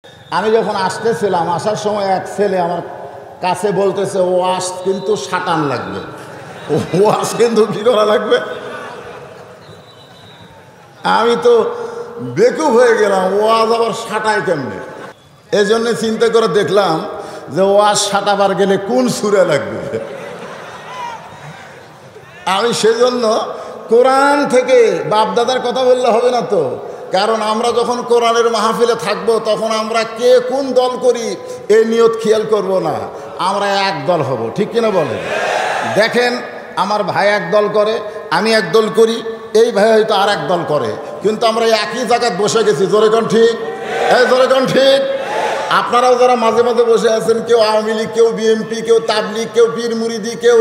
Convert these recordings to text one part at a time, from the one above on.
আমি যখন আসতেছিলাম, আসার সময় এক ছেলে আমার কাছে বলতেছে ওয়াজ কিন্তু সাটান লাগবে, ওয়াজ কিন্তু কি করা লাগবে। আমি তো বেকুব হয়ে গেলাম, ওয়াজ আবার সাটায় কেমনে। এই জন্য চিন্তা করে দেখলাম যে ওয়াজ সাটাবার গেলে কোন সুরে লাগবে। আমি সেজন্য কোরআন থেকে বাপদাদার কথা বললে হবে না তো, কারণ আমরা যখন কোরআনের মাহফিলে থাকবো তখন আমরা কে কোন দল করি এই নিয়ত খেয়াল করব না, আমরা এক দল হব, ঠিক কিনা বলেন। দেখেন আমার ভাই এক দল করে, আমি এক দল করি, এই ভাই হয়তো আর এক দল করে, কিন্তু আমরা একই জায়গায় বসে গেছি। জোরে কোন ঠিক, এই জোরে কোন ঠিক। আপনারাও যারা মাঝে মাঝে বসে আছেন, কেউ আওয়ামী লীগ, কেউ বিএনপি, কেউ তাবলীগ, কেউ পীর মুরিদি, কেউ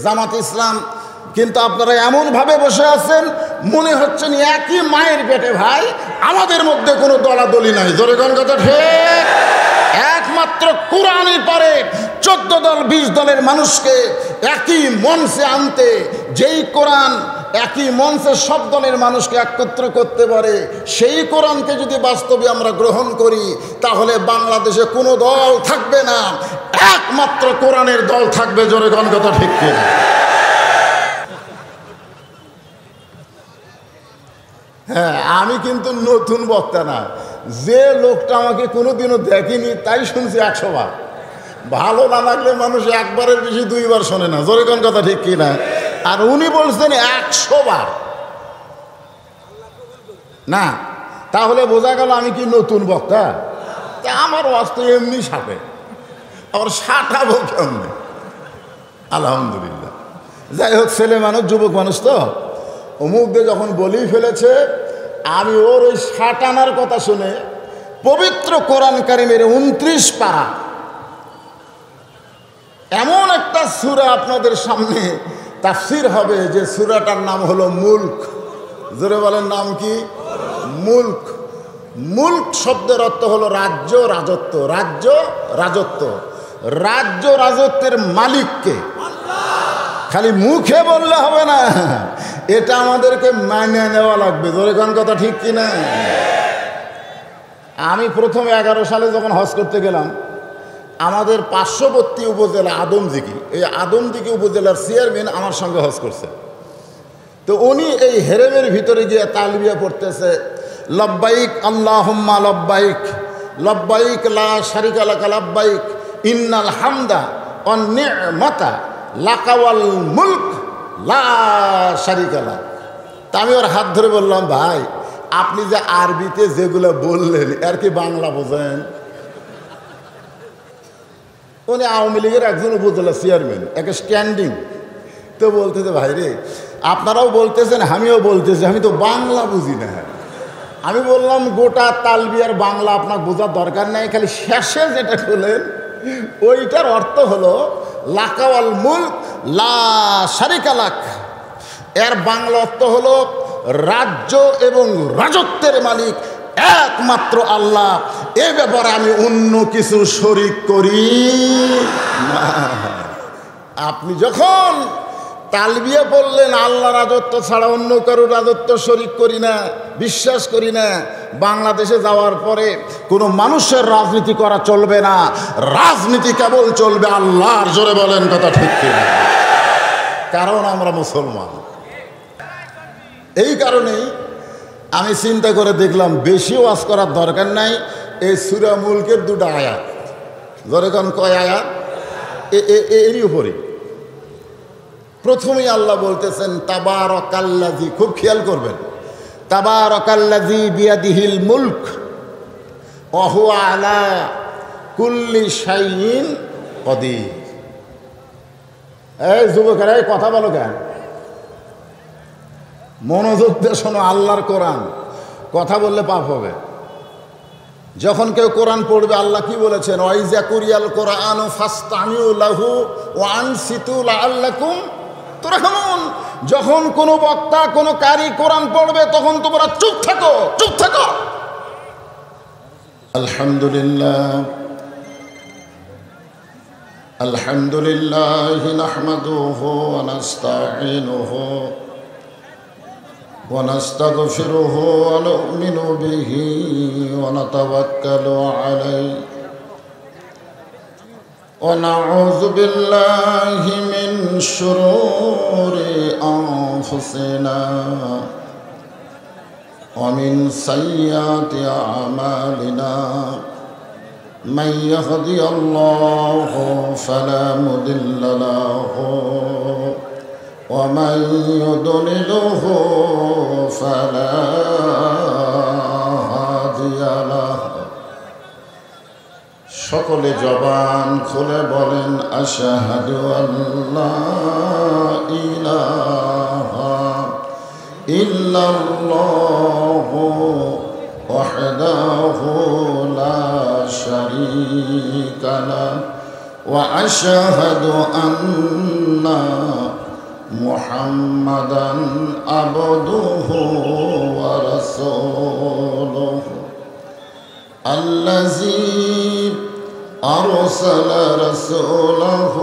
জামাত ইসলাম, কিন্তু আপনারা এমনভাবে বসে আছেন মনে হচ্ছেন একই মায়ের পেটে ভাই, আমাদের মধ্যে কোনো দলাদলি নাই। জোরে কোন কথা ঠিক। একমাত্র কোরআনই পারে 14 দল 20 দলের মানুষকে একই মঞ্চে আনতে। যেই কোরআন একই মঞ্চে সব দলের মানুষকে একত্র করতে পারে, সেই কোরআনকে যদি বাস্তবে আমরা গ্রহণ করি তাহলে বাংলাদেশে কোনো দল থাকবে না, একমাত্র কোরআনের দল থাকবে। জোরে কোন কথা ঠিক কিনা। হ্যাঁ, আমি কিন্তু নতুন বক্তা না, যে লোকটা আমাকে কোনোদিনও দেখেনি তাই শুনছি 100 বার। ভালো না লাগলে মানুষ একবারের বেশি 2 বার শোনে না। জোরে কোন কথা ঠিক কিনা। আর উনি বলছেন 100 বার না, তাহলে বোঝা গেল আমি কি নতুন বক্তা। তা আমার ওয়াস্তে এমনি সাপে, আবার সাটাবো কেমনে। আলহামদুলিল্লাহ। যাই হোক, ছেলে মানুষ, যুবক মানুষ তো, অমুক দিয়ে যখন বলেই ফেলেছে, আমি ওর ওই সাটানার কথা শুনে পবিত্র কোরআন কারিমের 29 পারা এমন একটা সূরা আপনাদের সামনে তাফসীর হবে যে সূরাটার নাম হলো মুলক। জোরে বলেন, নাম কি? মুলক। মুলক শব্দের অর্থ হলো রাজ্য, রাজত্ব। রাজ্য, রাজত্ব। রাজ্য রাজত্বের মালিককে খালি মুখে বললে হবে না, এটা আমাদেরকে মানে নেওয়া লাগবে। জোরে কোন কথা ঠিক কিনা। আমি প্রথম 11 সালে যখন হজ করতে গেলাম, আমাদের পার্শ্ববর্তী উপজেলা আদমদিঘি, এই আদমদিঘি উপজেলার চেয়ারম্যান আমার সঙ্গে হজ করছে। তো উনি এই হেরেমের ভিতরে গিয়ে তালবিয়া পড়তেছে, লব্বাইক আল্লাহুম্মা লব্বাইক, লব্বাইক লা শারিকা লাকা লব্বাইক, ইন্নাল হামদা ওয়ান নি'মাতা লাকা ওয়াল মুলক লা শারিকা লাক। তা আমি ওর হাত ধরে বললাম, ভাই আপনি যে আরবিতে যেগুলো বললেন এর কি বাংলা বোঝেন? উনি আওয়ামী লীগের একজন উপজেলা চেয়ারম্যান, একে স্ট্যান্ডিং। তো বলতেছে, ভাই রে আপনারাও বলতেছেন আমিও বলতেছি, আমি তো বাংলা বুঝি না। আমি বললাম, গোটা তালবিয়ার বাংলা আপনার বোঝার দরকার নাই, খালি শেষে যেটা বলেন ওইটার অর্থ হলো লাকাওয়াল মুলক লা শারিকা লাক। এর বাংলা অর্থ হলো রাজ্য এবং রাজত্বের মালিক একমাত্র আল্লাহ, এ ব্যাপারে আমি অন্য কিছু শরিক করি না। আপনি যখন তালবিয়া বললেন আল্লাহ রাজত্ব ছাড়া অন্য কারো রাজত্ব শরিক করি না, বিশ্বাস করি না, বাংলাদেশে যাওয়ার পরে কোনো মানুষের রাজনীতি করা চলবে না, রাজনীতি কেবল চলবে আল্লাহর। জোরে বলেন কথা ঠিক কিনা। কারণ আমরা মুসলমান। এই কারণেই আমি চিন্তা করে দেখলাম বেশি ওয়াজ করার দরকার নাই। এই সূরা মুলকের 2টা আয়াত, জোরে কোন কয় আয়াত, এরই উপরে প্রথমেই আল্লাহ বলতেছেন তাবারাকাল্লাযী, খুব খেয়াল করবেন, তাবারাকাল্লাযী বিয়াদিহিল মুলক ওয়া হুয়া আলা কুল্লি শাইইন কদির। এই যুবকেরা কথা বলো কেন? মনোযোগ দিয়ে শোনো, আল্লাহর কোরআন, কথা বললে পাপ হবে। যখন কেউ কোরআন পড়বে আল্লাহ কি বলেছেন? ওয়াইজা কুরিয়াল কোরআন ফাসতামিউ লাহু ওয়া আনসিতু লাআল্লাকুম তুরহামুন। যখন কোনো বক্তা, কোনো কারি কোরআন পড়বে তখন তোমরা চুপ থাকো, চুপ থাকো। আলহামদুলিল্লাহ, আলহামদুলিল্লাহ নাহমাদুহু ওয়া নাস্তাঈনুহু ونستغفره ونؤمن به ونتوكل عليه ونعوذ بالله من شرور أنفسنا ومن سيئات أعمالنا من يهدي الله فلا مضل له ومن يضلله فلا هادي له সকলে জবান খুলে বলেন আশহাদু আল্লা ইলাহা ইল্লাল্লাহু ওয়াহদাহু লা শারীকা লাহু ওয়া আশহাদু আন্না মুহাম্মাদান আবদুহু ওয়া রাসূলুহু আল্লাযী أرسل رسوله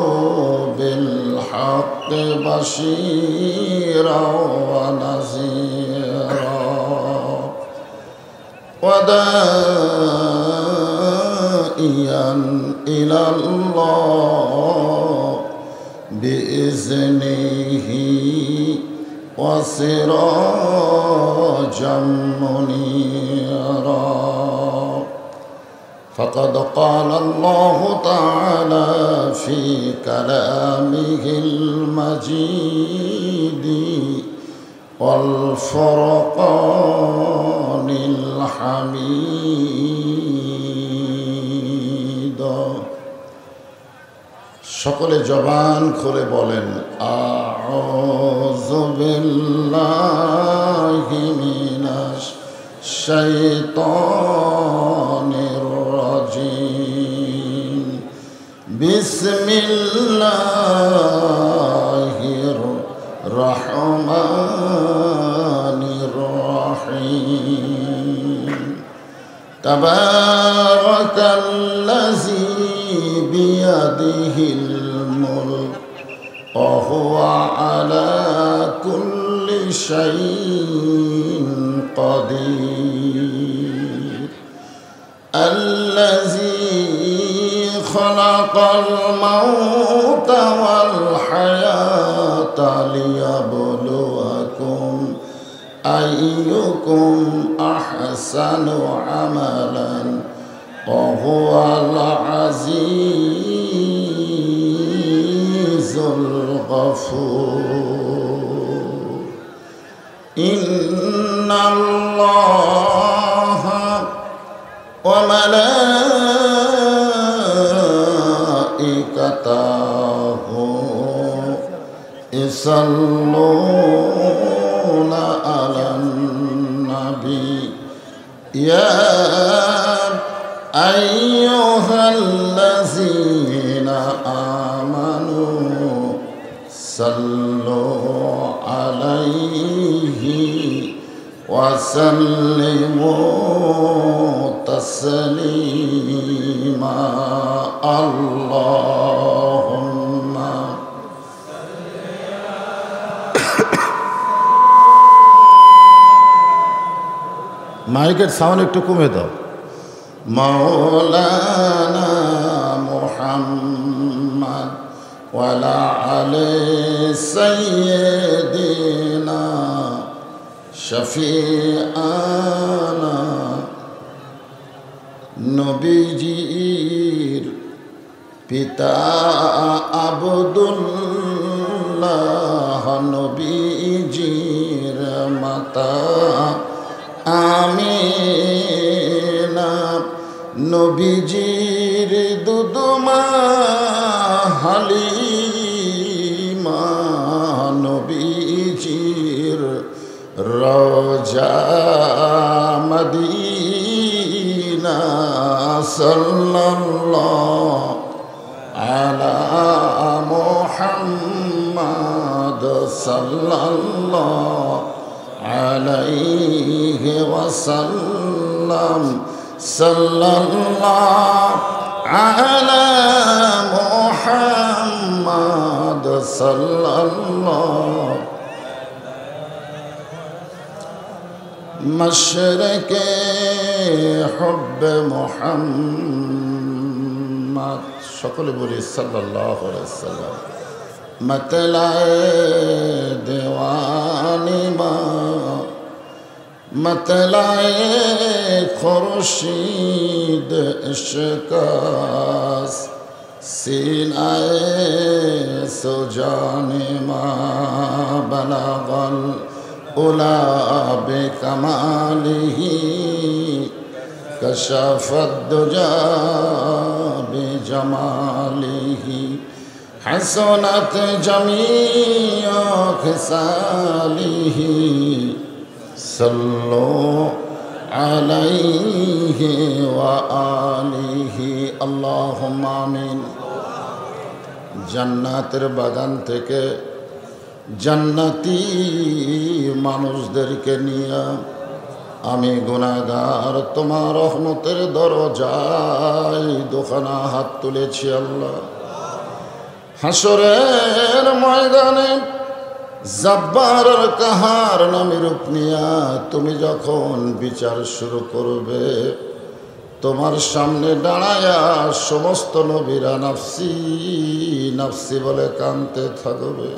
بالحق بشيرا ونذيرا وداعيا إلى الله بإذنه وسراجا منيرا فقد قال الله تعالى في كلامه المجيد والفرقان الحميد সকলে জবান খুলে বলেন আউযু বিল্লাহি মিনাশ শাইতানির الرجيم بسم الله الرحمن الرحيم تبارك الذي بيده الملك وهو على كل شيء قدير الذي خلق الموت والحياة ليبلوكم أيكم أحسن عملا وهو العزيز الغفور إن الله وملائكته يصلون على النبي يا أيها الذين آمنوا صلوا عليه وسلموا تسليما اللهم মাইকের সাউন্ড একটু কমে দাও মাওলানা মুহাম্মদ ওয়ালা আলি সাইয়্যিদিনা শফিআনা নবীজির পিতা আব্দুল্লাহ নবীজির মাতা আমিনা নবীজির দুদমা হালিমা নবীজির রওজা মদিনা সাল্লাল্লাহু আলা মুহাম্মাদ সাল্লাল্লাহু আলাইহি ওয়াসাল্লাম সাল্লাল্লাহু আলা মুহাম্মাদ সাল্লাল্লাহু مشرق حب محمد সকলে বলি সাল্লাল্লাহু আলাইহি ওয়াসাল্লাম मतलाए दीवानी माँ मतलाए खुर्शीद इश्क़ास सीनाए सुजाने माँ बलागल उला बेकमालिही कशफ़त दुजा बेजमालिही हसनत जमीअ खिसालिही सल्लो अलैहि व आलिहि अल्लाहुम्मा आमीन। জান্নাতের বাগান থেকে জান্নাতি মানুষদেরকে নিয়ে আমি গুনাহগার তোমার রহমতের দরজায় দুখানা হাত তুলেছি আল্লাহ। হাসরের ময়দানে জব্বার আর কাহার নামে রূপ নিয়া তুমি যখন বিচার শুরু করবে, তোমার সামনে দাঁড়ায়া সমস্ত নবীরা নাফসি নাফসি বলে কাঁদতে থাকবে।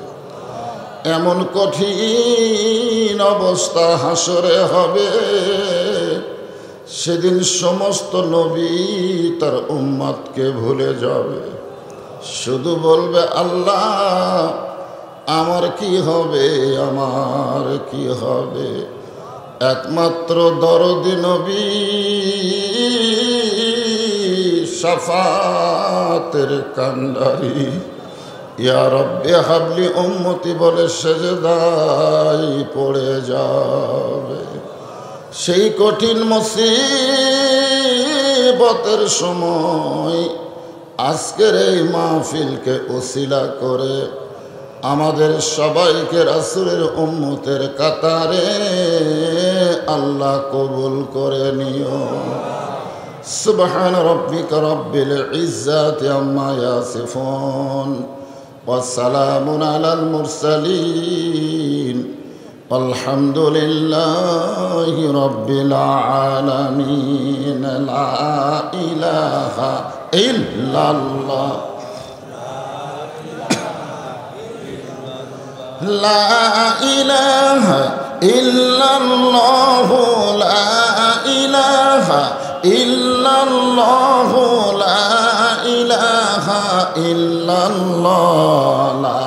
এমন কঠিন অবস্থা হাসরে হবে, সেদিন সমস্ত নবী তার উম্মতকে ভুলে যাবে, শুধু বলবে আল্লাহ আমার কি হবে, আমার কি হবে। একমাত্র দরদি নবী শাফাতের কান্ডারি ইয়া রব্বি হাবলি উম্মতি বলে সেজদায় পড়ে যাবে। সেই কঠিন মুসিবতের সময় আজকের এই মাহফিলকে ওসিলা করে আমাদের সবাইকে রাসূলের উম্মতের কাতারে আল্লাহ কবুল করে নিও। সুবহান রাব্বিকা রাব্বিল ইজ্জাতি আম্মা ইয়াসিফুন ওয়া সালামুন আলাল মুরসালিন আলহামদুলিল্লাহি রাব্বিল আলামিন। লা ইলাহা ইল্লাল্লাহ লা ইলাহা ইল্লাল্লাহু লা ইলাহা ইল্লাল্লাহু লা ইলাহা ইল্লাল্লাহ লা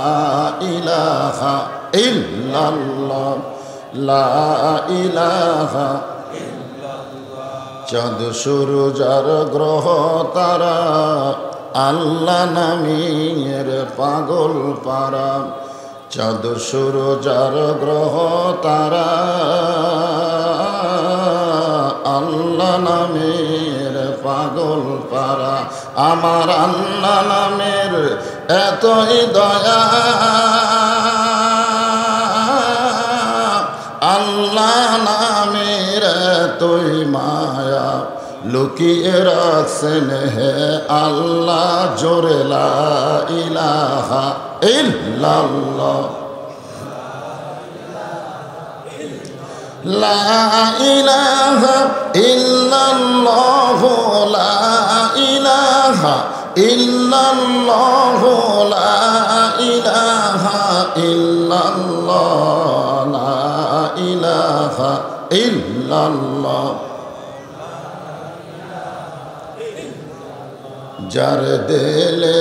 ইলাহা ইল্লাল্লাহ লা ইলাহা ইল্লাল্লাহ। চাঁদ সূরজ আর গ্রহ তারা আল্লাহ নামের পাগল পারা। চাঁদ সূরজ আর গ্রহ তারা আল্লাহ নামের পাগল পারা। আমার আল্লাহ নামের এতই দয়া, আল্লাহ নামের এতই মায়া, লুকিয়ে রাখছেন হে আল্লাহ জোরে লা ইলাহা ইল্লাল্লাহ লা ইলাহা ইল্লাল্লাহু লা ইলাহা ইল্লাল্লাহু লা ইলাহা ইল্লাল্লাহ লা ইলাহা ইল্লাল্লাহ। যার দিলে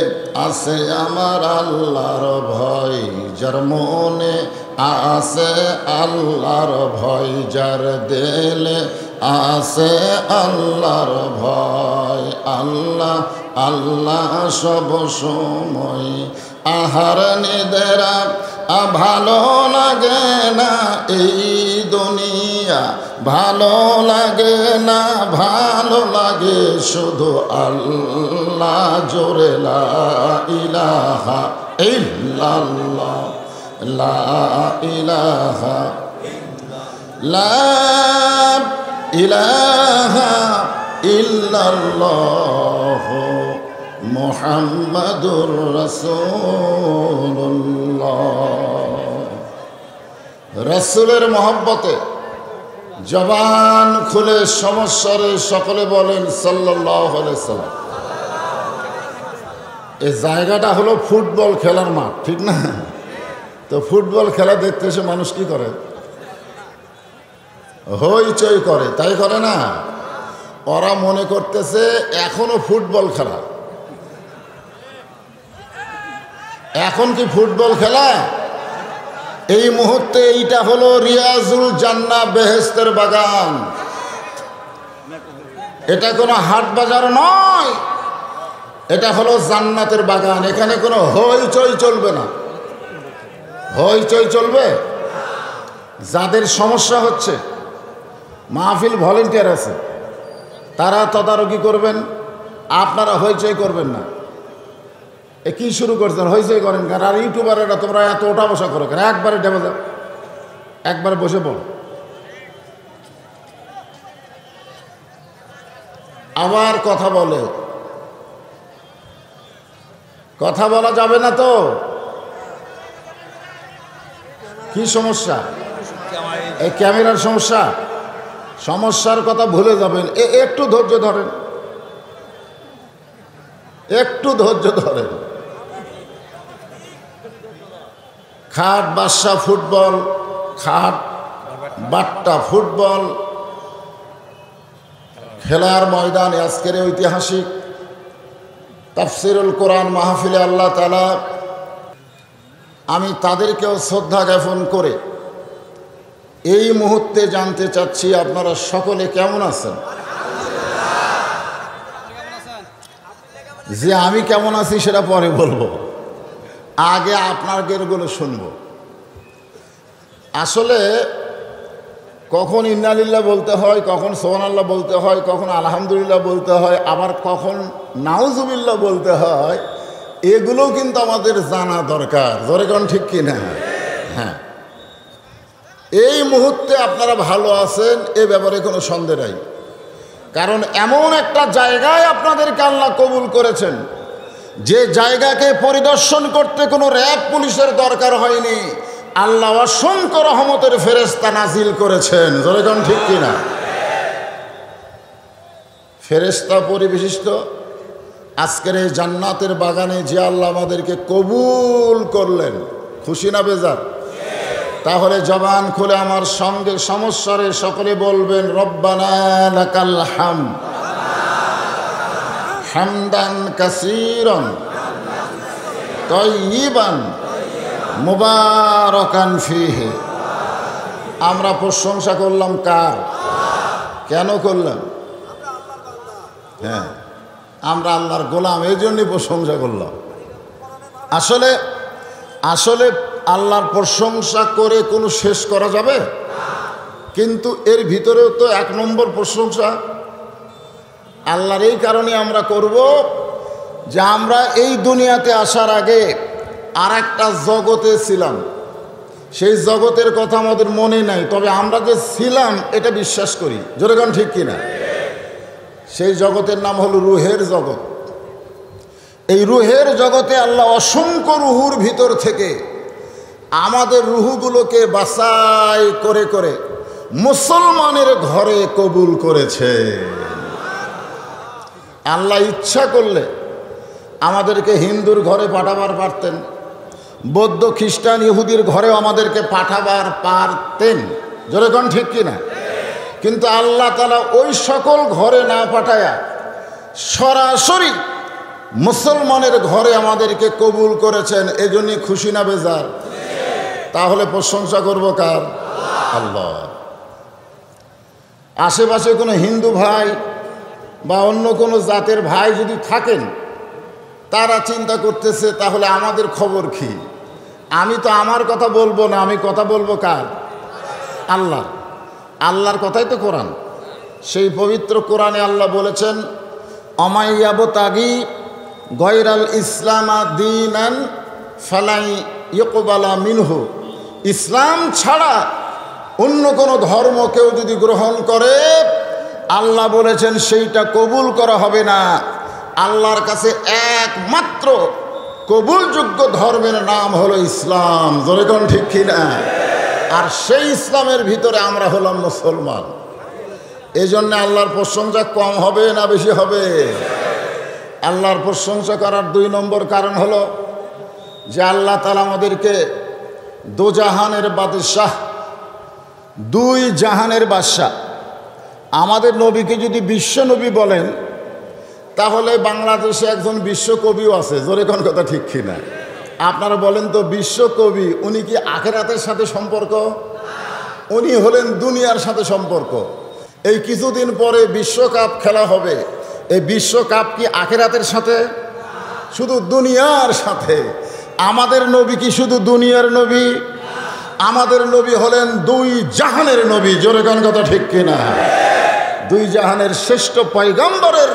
আছে আমার আল্লাহর ভয়, যার মনে আছে আল্লাহর ভয়, যার দিলে আছে আল্লাহর ভয়। আল্লাহ আল্লাহ সব সময় আহার নিদেরা ভালো লাগে না এই দুনিয়া, ভালো লাগে না, ভালো লাগে শুধু আল্লাহ জোরে লা ইলাহা ইল্লাল্লাহ লা ইলাহা লা ইলাহা ইল্লাল্লাহ মুহাম্মাদুর রাসূলুল্লাহ। রাসূলের মহব্বতে জবান খুলে সমস্যারে সকলে বলেন সাল্লাল্লাহু আলাইহি সাল্লাম। এই জায়গাটা হলো ফুটবল খেলার মাঠ, ঠিক না? তো ফুটবল খেলা দেখতে এসে মানুষ কি করে? হইচই করে, তাই করে না? ওরা মনে করতেছে এখনো ফুটবল খেলা। এখন কি ফুটবল খেলা? এই মুহূর্তে এইটা হলো রিয়াজুল জান্নাহ, বেহেশতের বাগান। এটা কোনো হাট বাজার নয়, এটা হলো জান্নাতের বাগান। এখানে কোনো হইচই চলবে না। হইচই চলবে? যাদের সমস্যা হচ্ছে, মাহফিল ভলেন্টিয়ার আছে, তারা তদারকি করবেন, আপনারা হইচই করবেন না। এ কি শুরু করছেন? হইচই করেন কেন? আর ইউটিউবারেরা তোমরা এত ওঠা বসা করো কেন? একবারে ডেবে যাও, একবারে বসে পড়ো। আবার কথা বলে, কথা বলা যাবে না তো? কি সমস্যা? এই ক্যামেরার সমস্যা? সমস্যার কথা ভুলে যাবেন। একটু ধৈর্য ধরেন, একটু ধৈর্য ধরেন। খাট বাদশা ফুটবল, খাট বাট্টা ফুটবল খেলার ময়দানে আজকের ঐতিহাসিক তাফসিরুল কোরআন মাহফিলে আল্লাহ তাআলা আমি তাদেরকেও শ্রদ্ধা জ্ঞাপন করে এই মুহূর্তে জানতে চাচ্ছি আপনারা সকলে কেমন আছেন? যে আমি কেমন আছি সেটা পরে বলবো, আগে আপনাদেরগুলো শুনবো। আসলে কখন ইন্নালিল্লাহ বলতে হয়, কখন সুবহানাল্লাহ বলতে হয়, কখন আলহামদুলিল্লাহ বলতে হয়, আবার কখন নাউজুবিল্লাহ বলতে হয়, এগুলোও কিন্তু আমাদের জানা দরকার। জোরে কোন ঠিক কিনা? হ্যাঁ, এই মুহূর্তে আপনারা ভালো আছেন এ ব্যাপারে কোনো সন্দেহ নাই। কারণ এমন একটা জায়গায় আপনাদেরকে আল্লাহ কবুল করেছেন, যে জায়গাকে পরিদর্শন করতে কোনো র্যাব পুলিশের দরকার হয়নি। আল্লাহ অসংখ্য রহমতের ফেরেশতা নাজিল করেছেন। জোরে কোন ঠিক কিনা? ফেরেশতা পরিবিশিষ্ট আজকের এই জান্নাতের বাগানে যে আল্লাহ আমাদেরকে কবুল করলেন, খুশি না বেজার? তাহলে জবান খুলে আমার সঙ্গে সমস্যারে সকলে বলবেন রব্বানা লাকাল হামদ হামদান কাসীরান তাইয়িবান মুবারাকান ফীহি। আমরা প্রশংসা করলাম কার? কেন করলাম? হ্যাঁ, আমরা আল্লাহর গোলাম, এই জন্যই প্রশংসা করলাম। আসলে আসলে আল্লাহর প্রশংসা করে কোনো শেষ করা যাবে? কিন্তু এর ভিতরেও তো এক নম্বর প্রশংসা আল্লাহর এই কারণে আমরা করব যে আমরা এই দুনিয়াতে আসার আগে আর একটা জগতে ছিলাম। সেই জগতের কথা আমাদের মনে নাই, তবে আমরা যে ছিলাম এটা বিশ্বাস করি। জোরে কোন ঠিক কিনা? সেই জগতের নাম হলো রুহের জগৎ। এই রুহের জগতে আল্লাহ অসংখ্য রুহুর ভিতর থেকে আমাদের রুহুগুলোকে বাছাই করে করে মুসলমানের ঘরে কবুল করেছে। আল্লাহ ইচ্ছা করলে আমাদেরকে হিন্দুর ঘরে পাঠাবার পারতেন, বৌদ্ধ খ্রিস্টান ইহুদির ঘরেও আমাদেরকে পাঠাবার পারতেন। জোরে কোন ঠিক কিনা? কিন্তু আল্লাহ তাআলা ওই সকল ঘরে না পাঠায়া সরাসরি মুসলমানের ঘরে আমাদেরকে কবুল করেছেন। এজন্যই খুশি না বেজার? তাহলে প্রশংসা করব কার? আল্লাহ। আশেপাশে কোনো হিন্দু ভাই বা অন্য কোনো জাতের ভাই যদি থাকেন, তারা চিন্তা করতেছে তাহলে আমাদের খবর কি? আমি তো আমার কথা বলবো না, আমি কথা বলবো কার? আল্লাহ। আল্লাহর কথাই তো কোরআন। সেই পবিত্র কোরআনে আল্লাহ বলেছেন অমাইয়াবতাগি গয়রাল ইসলামা দীনান ফালাই ইয়কবালা মিনহু। ইসলাম ছাড়া অন্য কোনো ধর্ম কেউ যদি গ্রহণ করে, আল্লাহ বলেছেন সেইটা কবুল করা হবে না। আল্লাহর কাছে একমাত্র কবুলযোগ্য ধর্মের নাম হলো ইসলাম। জোরে কোন ঠিক কিনা? আর সেই ইসলামের ভিতরে আমরা হলাম মুসলমান। এই জন্য আল্লাহর প্রশংসা কম হবে না বেশি হবে? আল্লাহর প্রশংসা করার 2 নম্বর কারণ হলো যে আল্লাহ তাআলা আমাদেরকে দোজাহানের বাদশাহ, 2 জাহানের বাদশাহ, আমাদের নবীকে যদি বিশ্বনবী বলেন তাহলে বাংলাদেশে একজন বিশ্বকবিও আছে। জোরে কোন কথা ঠিক কিনা? আপনারা বলেন তো, বিশ্বকবি উনি কি আখিরাতের সাথে সম্পর্ক? উনি হলেন দুনিয়ার সাথে সম্পর্ক। এই কিছুদিন পরে বিশ্বকাপ খেলা হবে, এই বিশ্বকাপ কি আখিরাতের সাথে? শুধু দুনিয়ার সাথে। আমাদের নবী কি শুধু দুনিয়ার নবী? আমাদের নবী হলেন 2 জাহানের নবী। জোরে কোন কথা ঠিক কিনা? 2 জাহানের শ্রেষ্ঠ পয়গম্বরের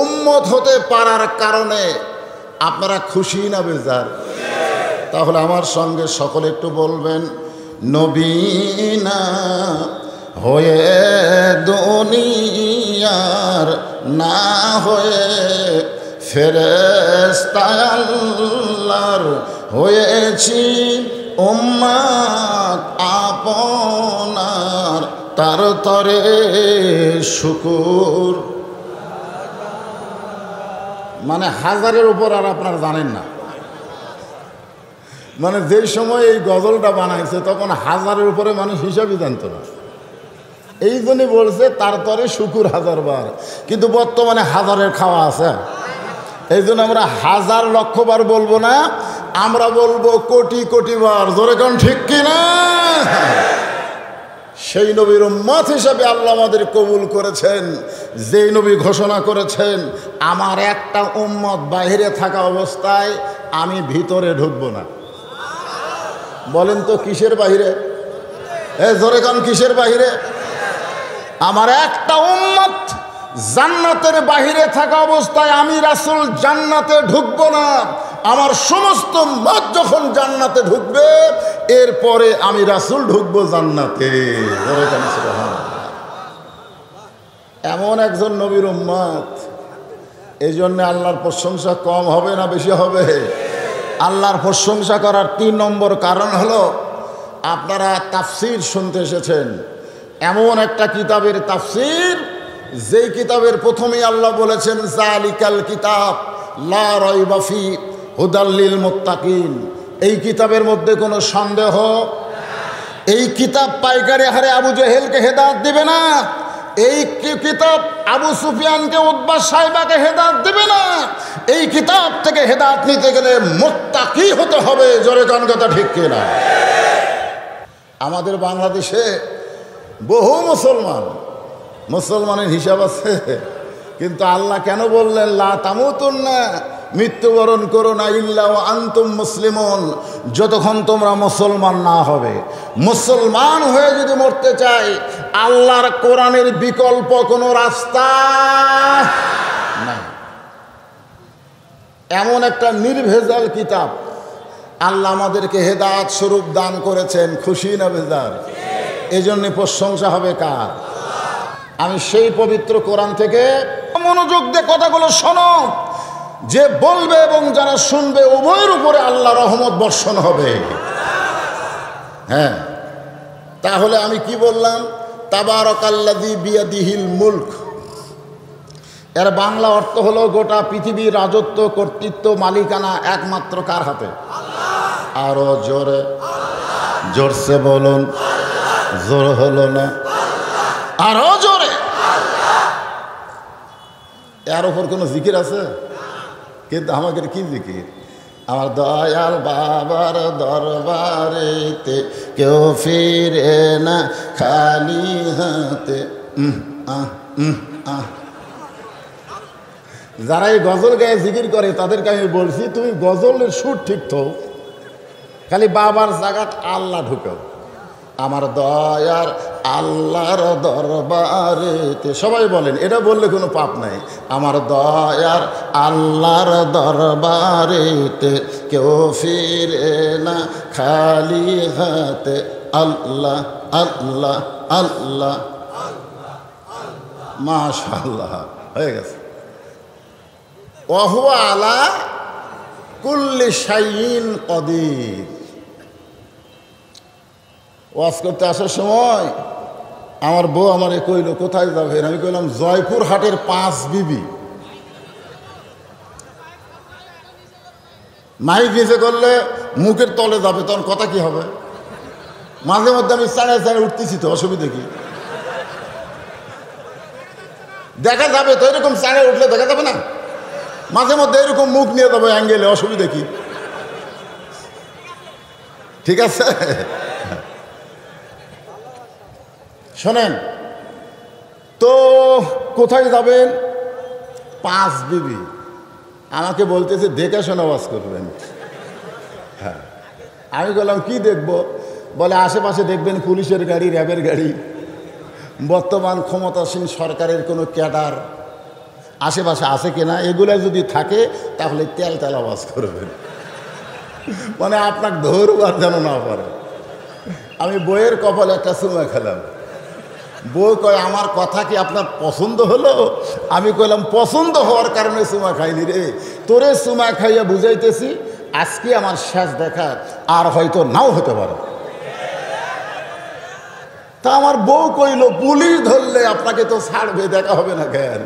উম্মত হতে পারার কারণে আপনারা খুশি না বেজার? তাহলে আমার সঙ্গে সকলে একটু বলবেন, নবী না হয়ে দুনিয়ার, না হয়ে ফেরেশতা আল্লাহর হয়েছি উম্মত আপনার, তার তরে শুকুর। মানে 1000-এর উপর আর আপনারা জানেন না। মানে যেই সময় এই গজলটা বানাইছে তখন 1000-এর উপরে মানুষ হিসাবই জানত না। এই জন্যই বলছে তার তরে শুকুর 1000 বার। কিন্তু বর্তমানে 1000-এর খাওয়া আছে। এই জন্য আমরা 1000 লক্ষ বার বলবো না, আমরা বলবো কোটি কোটি বার। জোরে কোন ঠিক কিনা? সেই নবীর উম্মত হিসাবে আল্লাহ আমাদের কবুল করেছেন। যেই নবী ঘোষণা করেছেন, আমার একটা উম্মত বাইরে থাকা অবস্থায় আমি ভিতরে ঢুকবো না। বলেন তো কিসের বাহিরে? জোরে কোন কিসের বাহিরে? আমার একটা উম্মত জান্নাতের বাহিরে থাকা অবস্থায় আমি রাসূল জান্নাতে ঢুকবো না। আমার সমস্ত উম্মত যখন জান্নাতে ঢুকবে, এরপরে আমি রাসূল ঢুকবো জান্নাতে। এমন একজন নবীর উম্মত। এই জন্য আল্লাহর প্রশংসা কম হবে না বেশি হবে? আল্লাহর প্রশংসা করার 3 নম্বর কারণ হলো, আপনারা তাফসীর শুনতে এসেছেন। এমন একটা কিতাবের তাফসীর, যেই কিতাবের প্রথমেই আল্লাহ বলেছেন যালিকাল কিতাব লা রাইবা ফি হুদাল লিল মুত্তাকিন। এই কিতাবের মধ্যে কোনো সন্দেহ, এই কিতাব পাইকারি হারে আবু জেহেলকে হেদায়েত দিবে না। এই কিতাব আবু সুফিয়ানকে, উতবা সাইবাকে হেদায়েত দিবে না। এই কিতাব থেকে হেদায়েত নিতে গেলে মুত্তাকি হতে হবে। জোরে কোন কথা ঠিক কিনা? আমাদের বাংলাদেশে বহু মুসলমানের হিসাব আছে, কিন্তু আল্লাহ কেন বললেন লা তামুতুন্না, মৃত্যুবরণ করো না ইল্লা ওয়া আনতুম মুসলিমুন, যতক্ষণ তোমরা মুসলমান না হবে। মুসলমান হয়ে যদি মরতে চাই, আল্লাহর কোরআনের বিকল্প কোনো রাস্তা নাই। এমন একটা নির্ভেজাল কিতাব আল্লাহ আমাদেরকে হেদায়েত স্বরূপ দান করেছেন। খুশি না বেজার? এই জন্য প্রশংসা হবে কার? আমি সেই পবিত্র কোরআন থেকে মনোযোগ দিয়ে কথাগুলো শোনো। যে বলবে এবং যারা শুনবে উভয়ের উপরে আল্লাহ রহমত বর্ষণ হবে। হ্যাঁ, তাহলে আমি কি বললাম? তাবারাকাল্লাযী বিয়াদিহিল মুলক, এর বাংলা অর্থ হলো গোটা পৃথিবীর রাজত্ব, কর্তৃত্ব, মালিকানা একমাত্র কার হাতে? আরো জোরে, জোরসে বলুন। জোর হলো না, আরো জোরে। এর উপর কোনো জিকির আছে? কিন্তু আমাদের কি জিকির? আমার দয়াল বাবার দরবারেতে কেউ ফিরে না খালি হাতে। যারা এই গজল গায়ে জিকির করে তাদেরকে আমি বলছি, তুমি গজলের সুর ঠিক তো, খালি বাবার জায়গাত আল্লাহ ঢুকাও। আমার দয়ার আল্লাহর দরবারেতে, সবাই বলেন, এটা বললে কোনো পাপ নাই। আমার দয়ার আল্লাহর দরবারেতে কেউ ফিরে না খালি হাতে। আল্লাহ আল্লাহ আল্লাহ, মাশাআল্লাহ, হয়ে গেছে। ওয়াহুয়া আলা কুল্লি শাইইন কদির। ওয়াজ করতে আসার সময় আমার বউ আমারে কইল, কোথায় যাবেন? আমি কইলাম জয়পুর হাটের 5 বিবি। মাইক নিচে করলে মুখের তলে যাবে, তখন কথা কি হবে? মাঝে মধ্যে আমি চাড়ায় চাড়ায় উঠতেছি, তো অসুবিধা কি? দেখা যাবে তো, এরকম চাড়ায় উঠলে দেখা যাবে না? মাঝে মধ্যে এরকম মুখ নিয়ে যাবো অ্যাঙ্গেলে, অসুবিধা কি? ঠিক আছে, শোনেন তো, কোথায় যাবেন? 5 বিবি আমাকে বলতেছে দেখে শোনা ওয়াজ করবেন। হ্যাঁ, আমি বললাম কি দেখব? বলে আশেপাশে দেখবেন পুলিশের গাড়ি, র্যাবের গাড়ি, বর্তমান ক্ষমতাসীন সরকারের কোনো ক্যাডার আশেপাশে আছে কিনা, এগুলো যদি থাকে তাহলে তেল তেল আওয়াজ করবেন, মানে আপনাকে ধরবার যেন না পারে। আমি বইয়ের কপালে একটা চুমা খেলাম। বউ কয়, আমার কথা কি আপনার পছন্দ হলো? আমি কইলাম পছন্দ হওয়ার কারণে চুমা খাইনি রে, তোরে চুমা খাইয়া বুঝাইতেছি আজকে আমার শেষ দেখা, আর হয়তো নাও হতে পারে। তা আমার বউ কইল, পুলিশ ধরলে আপনাকে তো ছাড়বে, দেখা হবে না কেন?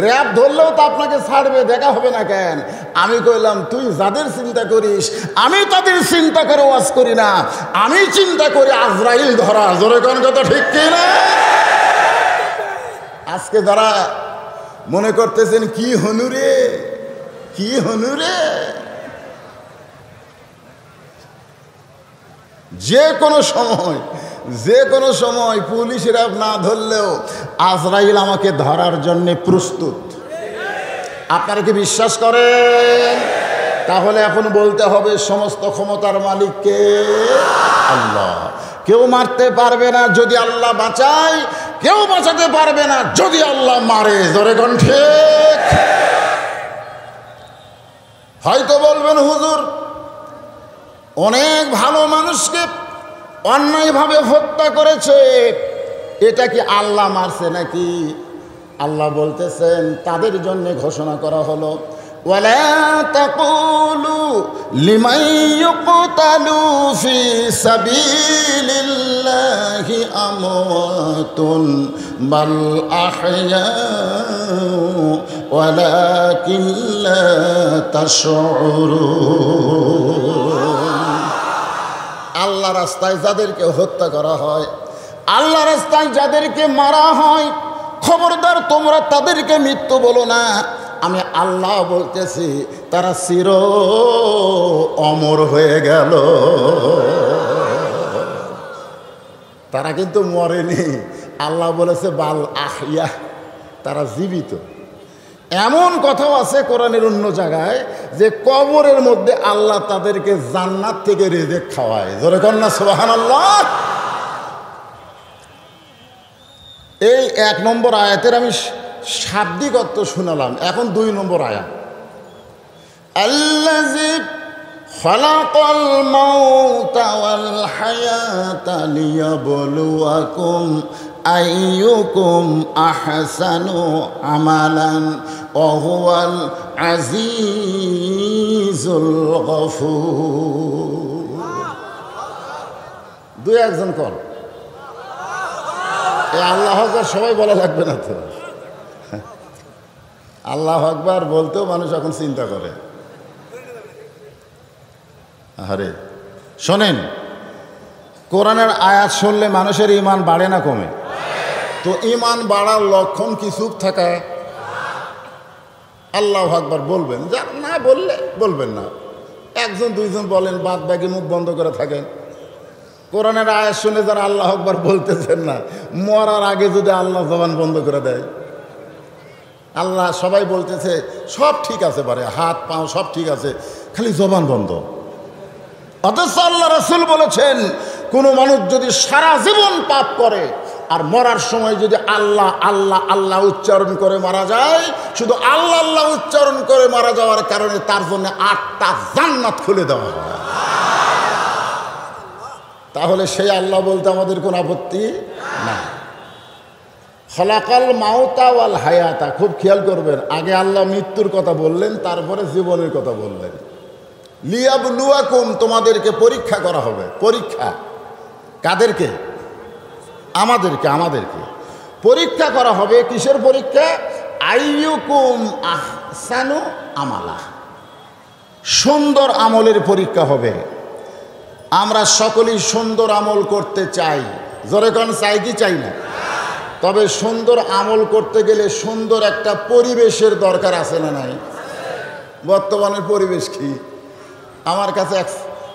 র্যাব ধরলেও তো আপনাকে ছাড়বে, দেখা হবে না কেন? আমি কইলাম তুই যাদের চিন্তা করিস, আমি তাদের চিন্তা করে ওয়াজ করি না, আমি চিন্তা করি আজরাইল ধরা। জোরে কোন কথা ঠিক কি না? আজকে যারা মনে করতেছেন কি হনুরে, কি হনুরে, যে কোনো সময় পুলিশ র্যাব না ধরলেও আজরাইল আমাকে ধরার জন্য প্রস্তুত। আপনারা কি বিশ্বাস করেন? তাহলে এখন বলতে হবে সমস্ত ক্ষমতার মালিককে আল্লাহ। কেউ মারতে পারবে না যদি আল্লাহ বাঁচায়, কেউ বাঁচাতে পারবে না যদি আল্লাহ মারে। জোরে কোন ঠিক? হয়তো বলবেন হুজুর অনেক ভালো মানুষকে অন্যায়ভাবে হত্যা করেছে, এটা কি আল্লাহ মারছে নাকি? আল্লাহ বলতেছেন তাদের জন্য ঘোষণা করা হলো, ওয়ালা তাকুলু লিমান ইউকতালু ফি সাবিলিল্লাহি আমওয়াতুন বাল আহইয়াউ ওয়ালাকিন লা তাশউরুন। আল্লাহ রাস্তায় যাদেরকে হত্যা করা হয়, আল্লাহ রাস্তায় যাদেরকে মারা হয়, খবরদার তোমরা তাদেরকে মৃত্যু বলো না। আমি আল্লাহ বলতেছি তারা চির অমর হয়ে গেল। তারা কিন্তু মরেনি। আল্লাহ বলেছে বাল আহইয়া, তারা জীবিত। এমন কথাও আছে কোরআনের অন্য জায়গায় যে কবরের মধ্যে আল্লাহ তাদেরকে জান্নাত থেকে রিজিক খাওয়ায়। জোরে কন্যা সুবহানাল্লাহ। এই 1 নম্বর আয়াতের আমি শাব্দিক অর্থ শুনালাম, এখন 2 নম্বর আয়াত। আল্লাযী খালাকাল মাউতা ওয়াল হায়াতা লিয়াবলুয়াকুম আইয়ুকুম আহসানু আমালান ওয়া হুয়াল আজিজুল গফুর। 2-1 কর। এই আল্লাহ আকবার সবাই বলা লাগবে না তো। আল্লাহ আকবার বলতেও মানুষ এখন চিন্তা করে। আরে শোনেন, কোরআনের আয়াত শুনলে মানুষের ঈমান বাড়ে না কমে? তো ঈমান বাড়ার লক্ষণ কি চুপ থাকা? আল্লাহ আকবার বলবেন, যা না বললে বলবেন না, 1-2 বলেন, বাদ বাকি মুখ বন্ধ করে থাকেন। কোরআনের আয়াত শুনে যারা আল্লাহ আকবার বলতেছেন না, মরার আগে যদি আল্লাহ জবান বন্ধ করে দেয়, আল্লাহ সবাই বলতেছে সব ঠিক আছে, পারে হাত পাও সব ঠিক আছে, খালি জবান বন্ধ। অথচ আল্লাহ রাসূল বলেছেন কোনো মানুষ যদি সারা জীবন পাপ করে আর মরার সময় যদি আল্লাহ আল্লাহ আল্লাহ উচ্চারণ করে মারা যায়, শুধু আল্লাহ আল্লাহ উচ্চারণ করে মারা যাওয়ার কারণে তার জন্য 8টা জান্নাত খুলে দেওয়া হয়। তাহলে সেই আল্লাহ বলতে আমাদের কোনো আপত্তি না। খলাকাল মাউতা ওয়াল হায়াতা, খুব খেয়াল করবেন, আগে আল্লাহ মৃত্যুর কথা বললেন, তারপরে জীবনের কথা বললেন। লিয়াবলুয়াকুম, তোমাদেরকে পরীক্ষা করা হবে। পরীক্ষা কাদেরকে? আমাদেরকে। আমাদেরকে পরীক্ষা করা হবে। কিসের পরীক্ষা? আইয়ুকুম আহসানু আমালা, সুন্দর আমলের পরীক্ষা হবে। আমরা সকলেই সুন্দর আমল করতে চাই। জোরে কোন চাই কি চাই না? তবে সুন্দর আমল করতে গেলে সুন্দর একটা পরিবেশের দরকার আছে না নাই? বর্তমানের পরিবেশ কি? আমার কাছে এক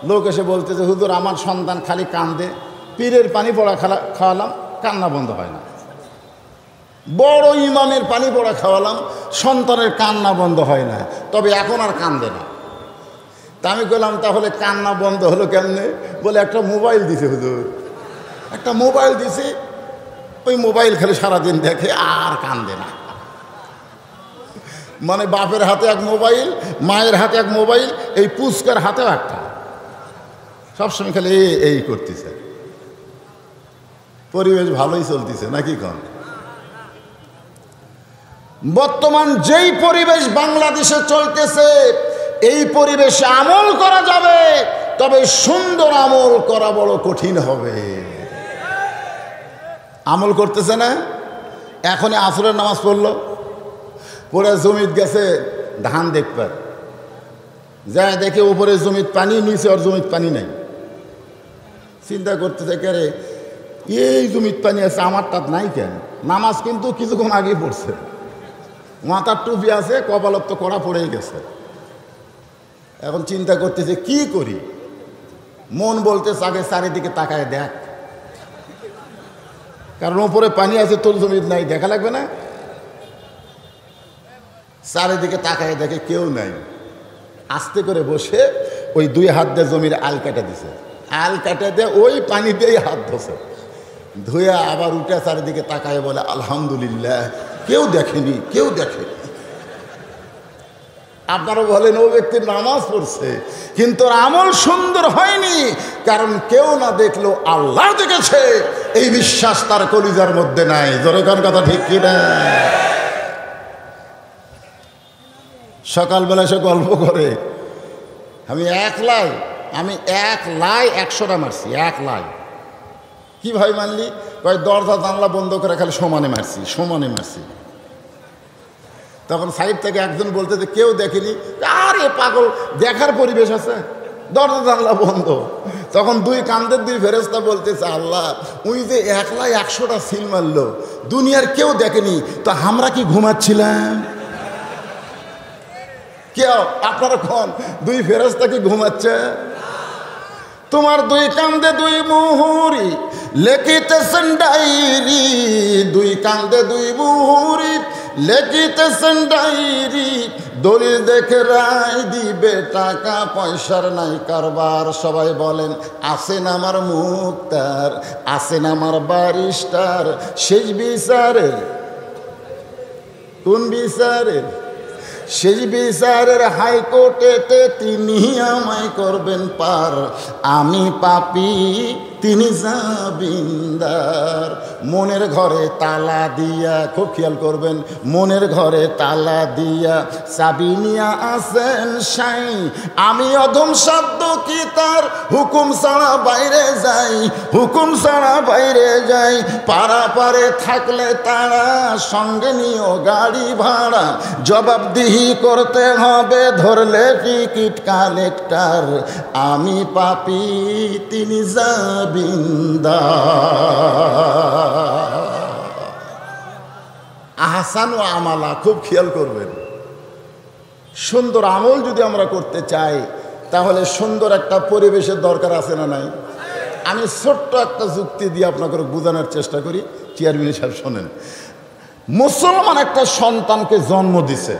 লোক এসে বলতে যে হুজুর আমার সন্তান খালি কান্দে, পীরের পানি পড়া খাওয়ালাম, কান্না বন্ধ হয় না। বড় ইমামের পানি পড়া খাওয়ালাম, সন্তানের কান্না বন্ধ হয় না, তবে এখন আর কান্দে না। তা আমি বললাম তাহলে কান্না বন্ধ হলো কেমনে? বলে একটা মোবাইল দিছে হুজুর, একটা মোবাইল দিছে, ওই মোবাইল খালি সারাদিন দেখে আর কান্দে না। মানে বাপের হাতে এক মোবাইল, মায়ের হাতে এক মোবাইল, এই পুচকার হাতেও একটা, সবসময় খালি এই করতেছে। পরিবেশ ভালোই চলতেছে নাকি কন? বর্তমান যেই পরিবেশ বাংলাদেশে চলতেছে, এই পরিবেশে আমল করা যাবে, তবে সুন্দর আমল করা বড় কঠিন হবে। আমল করতেছে না। এখনই আসরের নামাজ পড়লো, পরে জমিত গেছে ধান দেখবার, যায় দেখে উপরে জমিত পানি, নিচে আর জমিত পানি নাই। চিন্তা করতেছে কে রে, এই জমিত পানি আছে, আমারটা নাই কেন? নামাজ কিন্তু কিছুক্ষণ আগে পড়ছে, মাথার টুপি আছে, কপালত তো কড়া পড়েই গেছে। এখন চিন্তা করতেছে কি করি। মন বলতেছে আগে চারিদিকে তাকায় দেখ, কারণ ওপরে পানি আছে, তোর জমিত নাই, দেখা লাগবে না? চারিদিকে তাকায় দেখে কেউ নাই। আস্তে করে বসে ওই দুই হাত দিয়ে জমির আল কাটা দিছে, আল কাটা দিয়ে ওই পানি দিয়েই হাত ধোছে, ধুয়ে আবার উঠে চারিদিকে তাকায় বলে আলহামদুলিল্লাহ, কেউ দেখেনি, কেউ দেখেনি। আপনারা বলেন ও ব্যক্তি নামাজ পড়ছে কিন্তু আমল সুন্দর হয়নি, কারণ কেউ না দেখলেও আল্লাহ দেখেছে, এই বিশ্বাস তার কলিজার মধ্যে নাই। জোরে কোন কথা ঠিক কিনা? সকালবেলা সে গল্প করে, আমি এক লাই 100টা মারছি। এক লাই কি ভাই মানলি? কয় দরজা জানলা বন্ধ করে খালি সমানে মারছি, সমানে মারছি। তখন সাইড থেকে একজন বলতে যে কেউ দেখেনি। আরে পাগল, দেখার পরিবেশ আছে, দরজা জানলা বন্ধ। তখন দুই কান্দের দুই ফেরেশতা বলতেছে আল্লাহ, ওই যে একলাই 100টা সিল মারলো, দুনিয়ার কেউ দেখেনি, তো আমরা কি ঘুমাচ্ছিলাম? কেউ আপনারা কোন দুই ফেরেশতা কি ঘুমাচ্ছে? তোমার দুই কান্দে দুই মুহুরি লেখিতেছেন ডায়েরি, দুই কান্দে দুই মুহুরি লেখিতেছেন ডায়েরি, দলিল দেখে রায় দিবে, টাকা পয়সার নাই কারবার। সবাই বলেন আছেন আমার মুক্তার, আছেন আমার ব্যারিস্টার, শেষ বিচারের কোন বিচারের? সেই বিচারের হাইকোর্টেতে তিনি আমায় করবেন পার, আমি পাপী তিনি জামিনদার। মনের ঘরে তালা দিয়া, খুব খেয়াল করবেন, মনের ঘরে তালা দিয়া চাবি নিয়া আসেন সাই, আমি অধম শব্দ কি তার হুকুম ছাড়া বাইরে যাই, হুকুম ছাড়া বাইরে যাই। পারাপারে থাকলে তারা সঙ্গে নিও গাড়ি ভাড়া, জবাবদিহি করতে হবে ধরলে টিকিট কালেক্টর, আমি পাপী তিনি আহসান ও আমালা। খুব খেয়াল করবেন, সুন্দর আমল যদি আমরা করতে চাই তাহলে সুন্দর একটা পরিবেশের দরকার আছে না নাই? আমি ছোট্ট একটা যুক্তি দিয়ে আপনাকে বোঝানোর চেষ্টা করি। চেয়ারম্যান সাহেব শোনেন, মুসলমান একটা সন্তানকে জন্ম দিছে,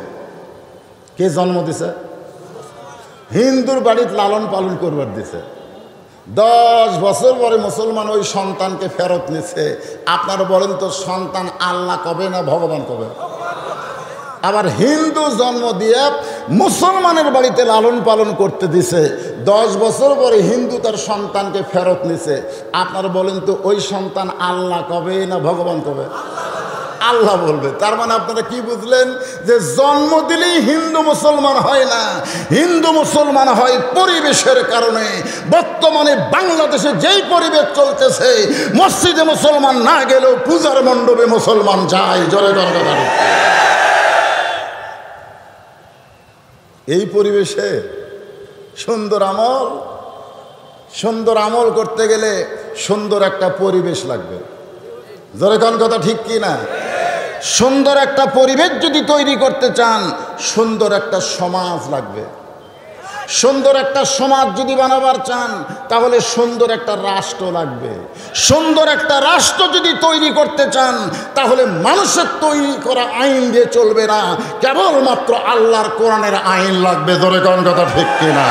কে জন্ম দিছে? হিন্দুর বাড়িতে লালন পালন করবার দিছে। 10 বছর পরে মুসলমান ওই সন্তানকে ফেরত নিচ্ছে। আপনারা বলেন তো সন্তান আল্লাহ কবে না ভগবান কবে? আবার হিন্দু জন্ম দিয়ে মুসলমানের বাড়িতে লালন পালন করতে দিছে, 10 বছর পরে হিন্দু তার সন্তানকে ফেরত নিছে। আপনারা বলেন তো ওই সন্তান আল্লাহ কবে না ভগবান কবে? আল্লাহ বলবে। তার মানে আপনারা কি বুঝলেন? যে জন্ম দিলেই হিন্দু মুসলমান হয় না, হিন্দু মুসলমান হয় পরিবেশের কারণে। বর্তমানে বাংলাদেশে যেই পরিবেশ চলতেছে, মসজিদে মুসলমান না গেলেও পূজার মণ্ডপে মুসলমান যায়। জোরে জোরে জোরে। এই পরিবেশে সুন্দর আমল করতে গেলে সুন্দর একটা পরিবেশ লাগবে। জোরে কোন কথা ঠিক কি না? সুন্দর একটা পরিবেশ যদি তৈরি করতে চান, সুন্দর একটা সমাজ লাগবে। সুন্দর একটা সমাজ যদি বানাবার চান, তাহলে সুন্দর একটা রাষ্ট্র লাগবে। সুন্দর একটা রাষ্ট্র যদি তৈরি করতে চান, তাহলে মানুষের তৈরি করা আইন দিয়ে চলবে না, কেবলমাত্র আল্লাহর কোরআনের আইন লাগবে। জোরে কোন কথা ঠিক কি না?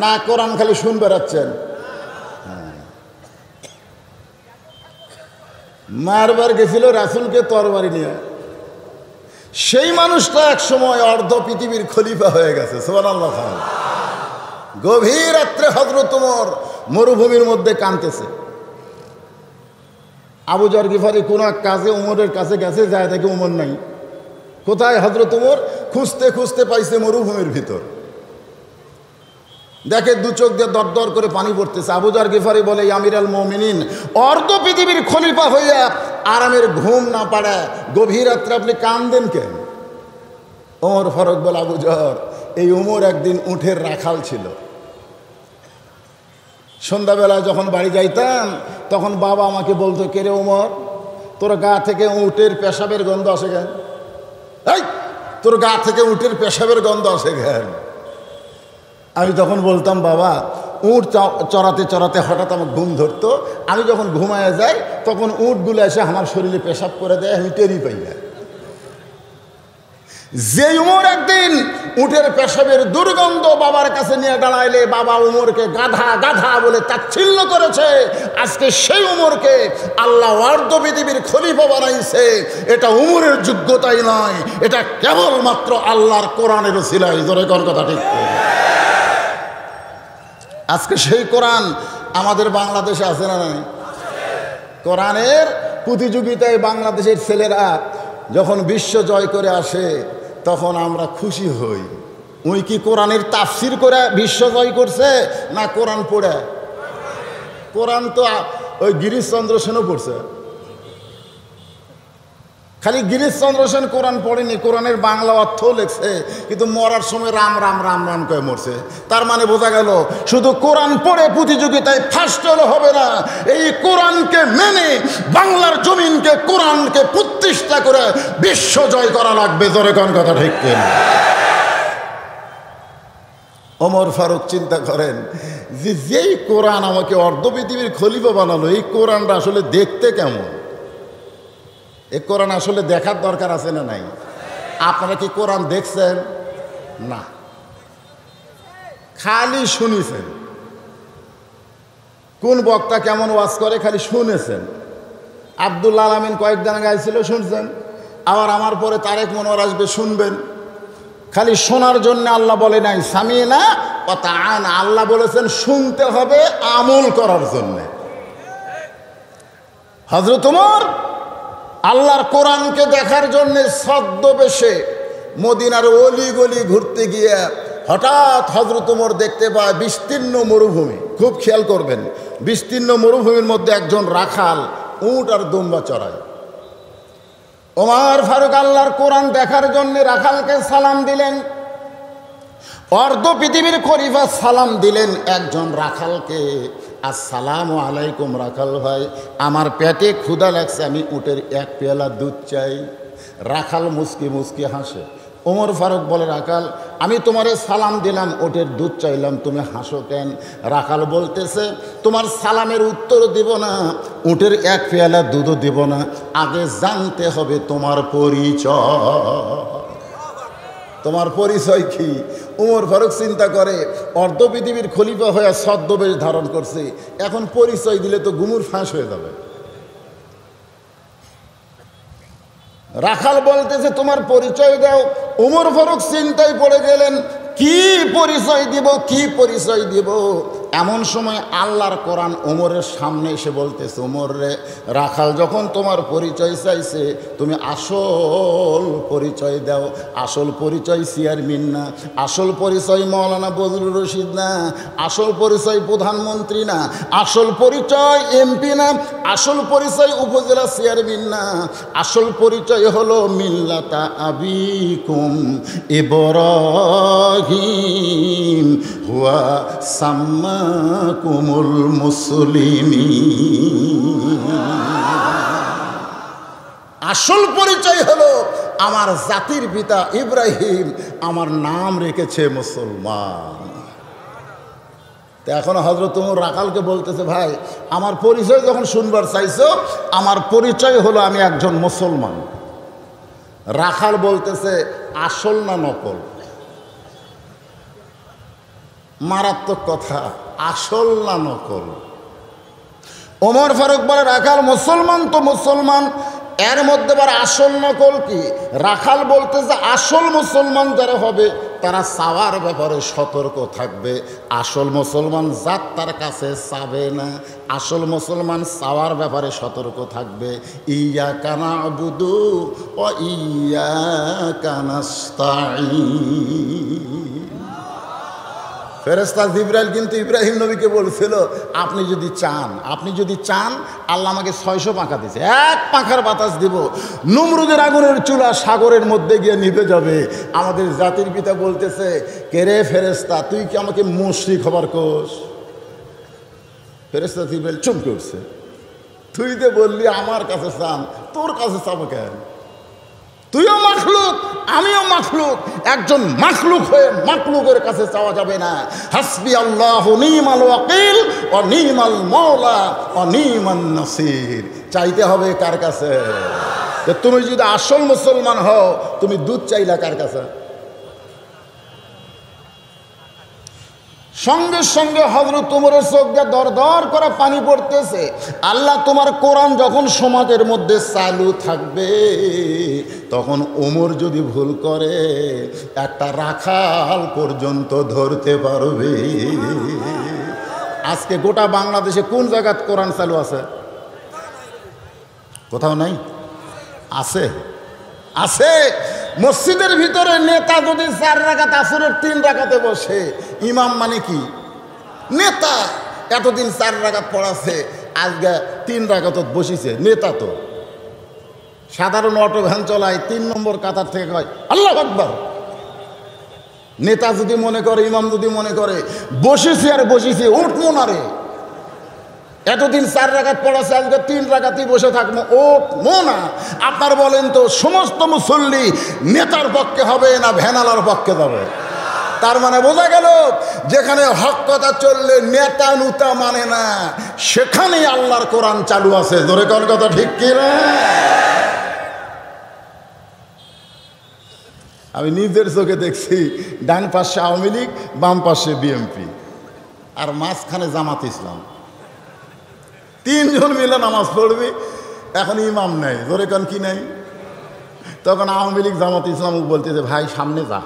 না কোরআন খালি শুন বেড়াচ্ছেন। মারবার গেছিল রাসূলকে তরবারি নিয়ে, সেই মানুষটা এক সময় অর্ধ পৃথিবীর খলিফা হয়ে গেছে। সুবহানাল্লাহ। গভীর রাত্রে হযরত ওমর মরুভূমির মধ্যে কাঁদতেছে। আবু যর গিফারি কোন এক কাজে ওমরের কাছে গেছে, যায় দেখে ওমর নাই। কোথায় হযরত ওমর? খুঁজতে খুঁজতে পাইছে মরুভূমির ভিতর। দেখে দু চোখ দিয়ে দর দর করে পানি পড়তেছে। আবু যর গিফারি বলে, আমিরুল মুমিনিন, অর্ধ পৃথিবীর খলিফা হইয়া আরামের ঘুম না পাড়ায় গভীর রাত্রে আপনি কাঁদেন কেন? ওমর ফারুক বলে, আবু যর, এই ওমর একদিন উটের রাখাল ছিল। সন্ধ্যাবেলায় যখন বাড়ি যাইতাম, তখন বাবা আমাকে বলতো, কে রে ওমর, তোর গা থেকে উটের পেশাবের গন্ধ আসে কেন? এই, তোর গা থেকে উটের পেশাবের গন্ধ আসে কেন? আমি তখন বলতাম, বাবা, উট চড়াতে চড়াতে হঠাৎ আমার ঘুম ধরতো। আমি যখন ঘুমায় যাই, তখন উটগুলো এসে আমার শরীরে পেশাব করে দেয়, আমি টেরই পাই না। যে উমর একদিন উটের পেশাবের দুর্গন্ধ বাবার কাছে নিয়ে দাঁড়াইলে বাবা উমরকে গাধা গাধা বলে তাচ্ছিল্য করেছে, আজকে সেই উমরকে আল্লাহ অর্ধ পৃথিবীর খলিফা বানাইছে। এটা উমরের যোগ্যতাই নয়, এটা কেবলমাত্র আল্লাহর কোরআনের ওসিলায়। জোরে কোন কথা ঠিক? আজকে সেই কোরআন আমাদের বাংলাদেশে আছে না নাই? কোরআনের প্রতিযোগিতায় বাংলাদেশের ছেলেরা যখন বিশ্ব জয় করে আসে, তখন আমরা খুশি হই। ওই কি কোরআনের তাফসির করে বিশ্ব জয় করছে, না কোরআন পড়ে? কোরআন তো ওই গিরিশচন্দ্র সেনও পড়ছে। খালি গিরিশচন্দ্র সেন কোরআন পড়েনি, কোরআনের বাংলা অর্থও লেখছে, কিন্তু মরার সময় রাম রাম রাম রাম করে মরছে। তার মানে বোঝা গেল, শুধু কোরআন পড়ে প্রতিযোগিতায় ফার্স্ট হলে হবে না, এই কোরআনকে মেনে বাংলার জমিনকে, কোরআনকে প্রতিষ্ঠা করে বিশ্ব জয় করা লাগবে। জোরে কোন কথা ঠিক কিনা? ওমর ফারুক চিন্তা করেন যে যেই কোরআন আমাকে অর্ধ পৃথিবীর খলিফা বানালো, এই কোরআনটা আসলে দেখতে কেমন? এই কোরআন আসলে দেখার দরকার আছে না নাই? আপনারা কি কোরআন দেখছেন? না, খালি শুনেছেন। কোন বক্তা কেমন ওয়াজ করে খালি শুনেছেন। আব্দুল আলামিন কয়েকদিন গাইছিল, শুনছেন। আবার আমার পরে তারেক মনোয়ার আসবে, শুনবেন। খালি শোনার জন্য আল্লাহ বলে নাই সামিনা ওয়া তাআনা, আল্লাহ বলেছেন শুনতে হবে আমল করার জন্যে। হযরত ওমর আল্লাহর কোরআনকে দেখার জন্যে ছদ্মবেশে মদিনার অলি গলি ঘুরতে গিয়ে হঠাৎ হযরত ওমর দেখতে পায় বিস্তীর্ণ মরুভূমি। খুব খেয়াল করবেন, বিস্তীর্ণ মরুভূমির মধ্যে একজন রাখাল উট আর দুম্বা চড়ায়। ওমর ফারুক আল্লাহর কোরআন দেখার জন্য রাখালকে সালাম দিলেন। অর্ধ পৃথিবীর খলিফা সালাম দিলেন একজন রাখালকে, আসসালামু আলাইকুম রাখাল ভাই, আমার পেটে ক্ষুধা লাগছে, আমি উটের এক পেয়ালা দুধ চাই। রাখাল মুস্কি মুস্কি হাসে। ওমর ফারুক বলে, রাখাল, আমি তোমারে সালাম দিলাম, উটের দুধ চাইলাম, তুমি হাসো কেন? রাখাল বলতেছে, তোমার সালামের উত্তর দিব না, উটের এক পেয়ালা দুধও দিব না, আগে জানতে হবে তোমার পরিচয়। তোমার পরিচয় কি? ওমর ফারুক চিন্তা করে, অর্ধ পৃথিবীর খলিফা হয়ে ছদ্মবেশ ধারণ করছে, এখন পরিচয় দিলে তো গুমুর ফাঁস হয়ে যাবে। রাখাল বলতেছে তোমার পরিচয় দাও। ওমর ফারুক চিন্তায় পড়ে গেলেন, কি পরিচয় দিব, কি পরিচয় দিব। এমন সময় আল্লাহর কোরআন ওমরের সামনে এসে বলতেছে, ওমর রে, রাখাল যখন তোমার পরিচয় চাইছে তুমি আসল পরিচয় দাও। আসল পরিচয় চেয়ারম্যান না, আসল পরিচয় মৌলানা বজলুর রশিদ না, আসল পরিচয় প্রধানমন্ত্রী না, আসল পরিচয় এমপি না, আসল পরিচয় উপজেলা চেয়ারম্যান না, আসল পরিচয় হলো মিল্লাতা আবিকুম ইব্রাহিম হুয়া সাম্মাকুমুল মুসলিমিন। আসল পরিচয় হলো আমার জাতির পিতা ইব্রাহিম আমার নাম রেখেছে মুসলমান। তো এখন হযরত ওমর রাখালকে বলতেছে, ভাই আমার পরিচয় যখন শুনবার চাইছো, আমার পরিচয় হলো আমি একজন মুসলমান। রাখাল বলতেছে, আসল না নকল? মারাত্মক কথা, আসল না নকল? ওমর ফারুক বলে, রাখাল মুসলমান তো মুসলমান, এর মধ্যে আবার আসল নকল কি? রাখাল বলতেছে, আসল মুসলমান যারা হবে তারা চাওয়ার ব্যাপারে সতর্ক থাকবে। আসল মুসলমান জাত তার কাছে চাবে না, আসল মুসলমান চাওয়ার ব্যাপারে সতর্ক থাকবে। ইয়াকা না'বুদু ওয়া ইয়াকা নাস্তাঈন। ফেরেশতা জিবরাইল কিন্তু ইব্রাহিম নবীকে বলছিল, আপনি যদি চান আল্লাহ আমাকে 600 পাখা দিয়েছে, এক পাখার বাতাস দিব, নমরুদের আগুনের চুলা সাগরের মধ্যে গিয়ে নিভে যাবে। আমাদের জাতির পিতা বলতেছে, কে রে ফেরেশতা, তুই কি আমাকে মুশরিক হবার কোস? ফেরেশতা জিবরাইল চমকে উঠছে, তুই যে বললি আমার কাছে চান, তোর কাছে চাবো কেন? তুইও মাখলুক, আমিও মাখলুক, একজন মাখলুক হয়ে মাখলুকের কাছে চাওয়া যাবে না। হাসবি আল্লাহু নি'মাল ওয়াকিল ওয়া নি'মাল মাওলা ওয়া নি'মান নাসির। চাইতে হবে কার কাছে? তুমি যদি আসল মুসলমান হও, তুমি দুধ চাইলা কার কাছে? সঙ্গে সঙ্গে হযরত ওমরের চোখ দিয়ে দর দর করে পানি পড়তেছে। আল্লাহ তোমার কোরআন যখন সমাজের মধ্যে চালু থাকবে, তখন ওমর যদি ভুল করে একটা রাখাল পর্যন্ত ধরতে পারবে। আজকে গোটা বাংলাদেশে কোন জায়গায় কোরআন চালু আছে? কোথাও নাই? আছে, আছে। মসজিদের ভিতরে নেতা যদি 4 রাকাত আসরের 3 রাকাতে বসে, ইমাম মানে কি? নেতা। এতদিন 4 রাকাত পড়াছে, আজকে 3 রাকাত বসিছে, নেতা তো। সাধারণ অটো ভ্যান চলায় 3 নম্বর কাতার থেকে কয় আল্লাহু আকবার। নেতা যদি মনে করে, ইমাম যদি মনে করে বসেছে আর বসেছে, উঠবো না রে, এতদিন 4 রাকাত পড়াছে, আজকে 3 রাকাতই বসে থাকবো, উঠবো না। আপনার বলেন তো, সমস্ত মুসল্লি নেতার পক্ষে হবে না ভ্যানালার পক্ষে যাবে? তার মানে বোঝা গেল, যেখানে হক কথা চললে নেতা নুতা মানে না, সেখানেই আল্লাহর কোরআন চালু আছে। ধরে কোন কথা ঠিক কি না? আমি নিজের চোখে দেখছি, ডান পাশে আওয়ামী লীগ, বাম পাশে বিএনপি, আর মাঝখানে জামাত ইসলাম। 3 জন মিলে নামাজ পড়বে। এখন ইমাম নাই, ধরে কোন কি নাই? তখন আওয়ামী লীগ জামাত ইসলাম বলতেছে, ভাই সামনে যা।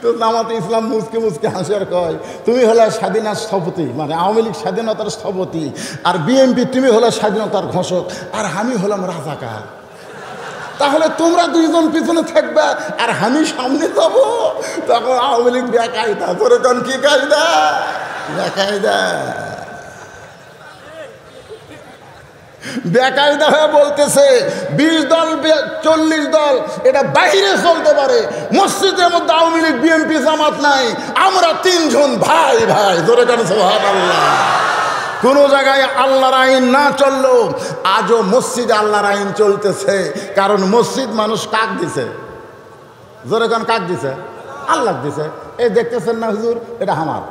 তো জামাতে ইসলাম মুসকে মুসকে হাসি আর কয়, তুমি হলে স্বাধীনতার স্থপতি, মানে আওয়ামী লীগ স্বাধীনতার স্থপতি, আর বিএনপি তুমি হলে স্বাধীনতার ঘোষক, আর আমি হলাম রাজাকার। তাহলে তোমরা 2 জন পিছনে থাকবে আর আমি সামনে যাব। তখন আওয়ামী লীগ বেকায়দা, তোরে কোন কি কায়দা? বেকায়দা, বেকায়দা হয়ে বলতেছে 20 দল 40 দল এটা বাইরে চলতে পারে, মসজিদের মধ্যে আওয়ামী লীগ বিএনপি জামাত নাই, আমরা 3 জন ভাই ভাই। ধরে কেন সুবহানাল্লাহ। কোনো জায়গায় আল্লাহর আইন না চললেও আজও মসজিদে আল্লাহর আইন চলতেছে। কারণ মসজিদ মানুষ কাক দিছে? জোরে কোন কাক দিছে? আল্লাহ দিছে। এই দেখতেছেন না হুজুর, এটা আমার,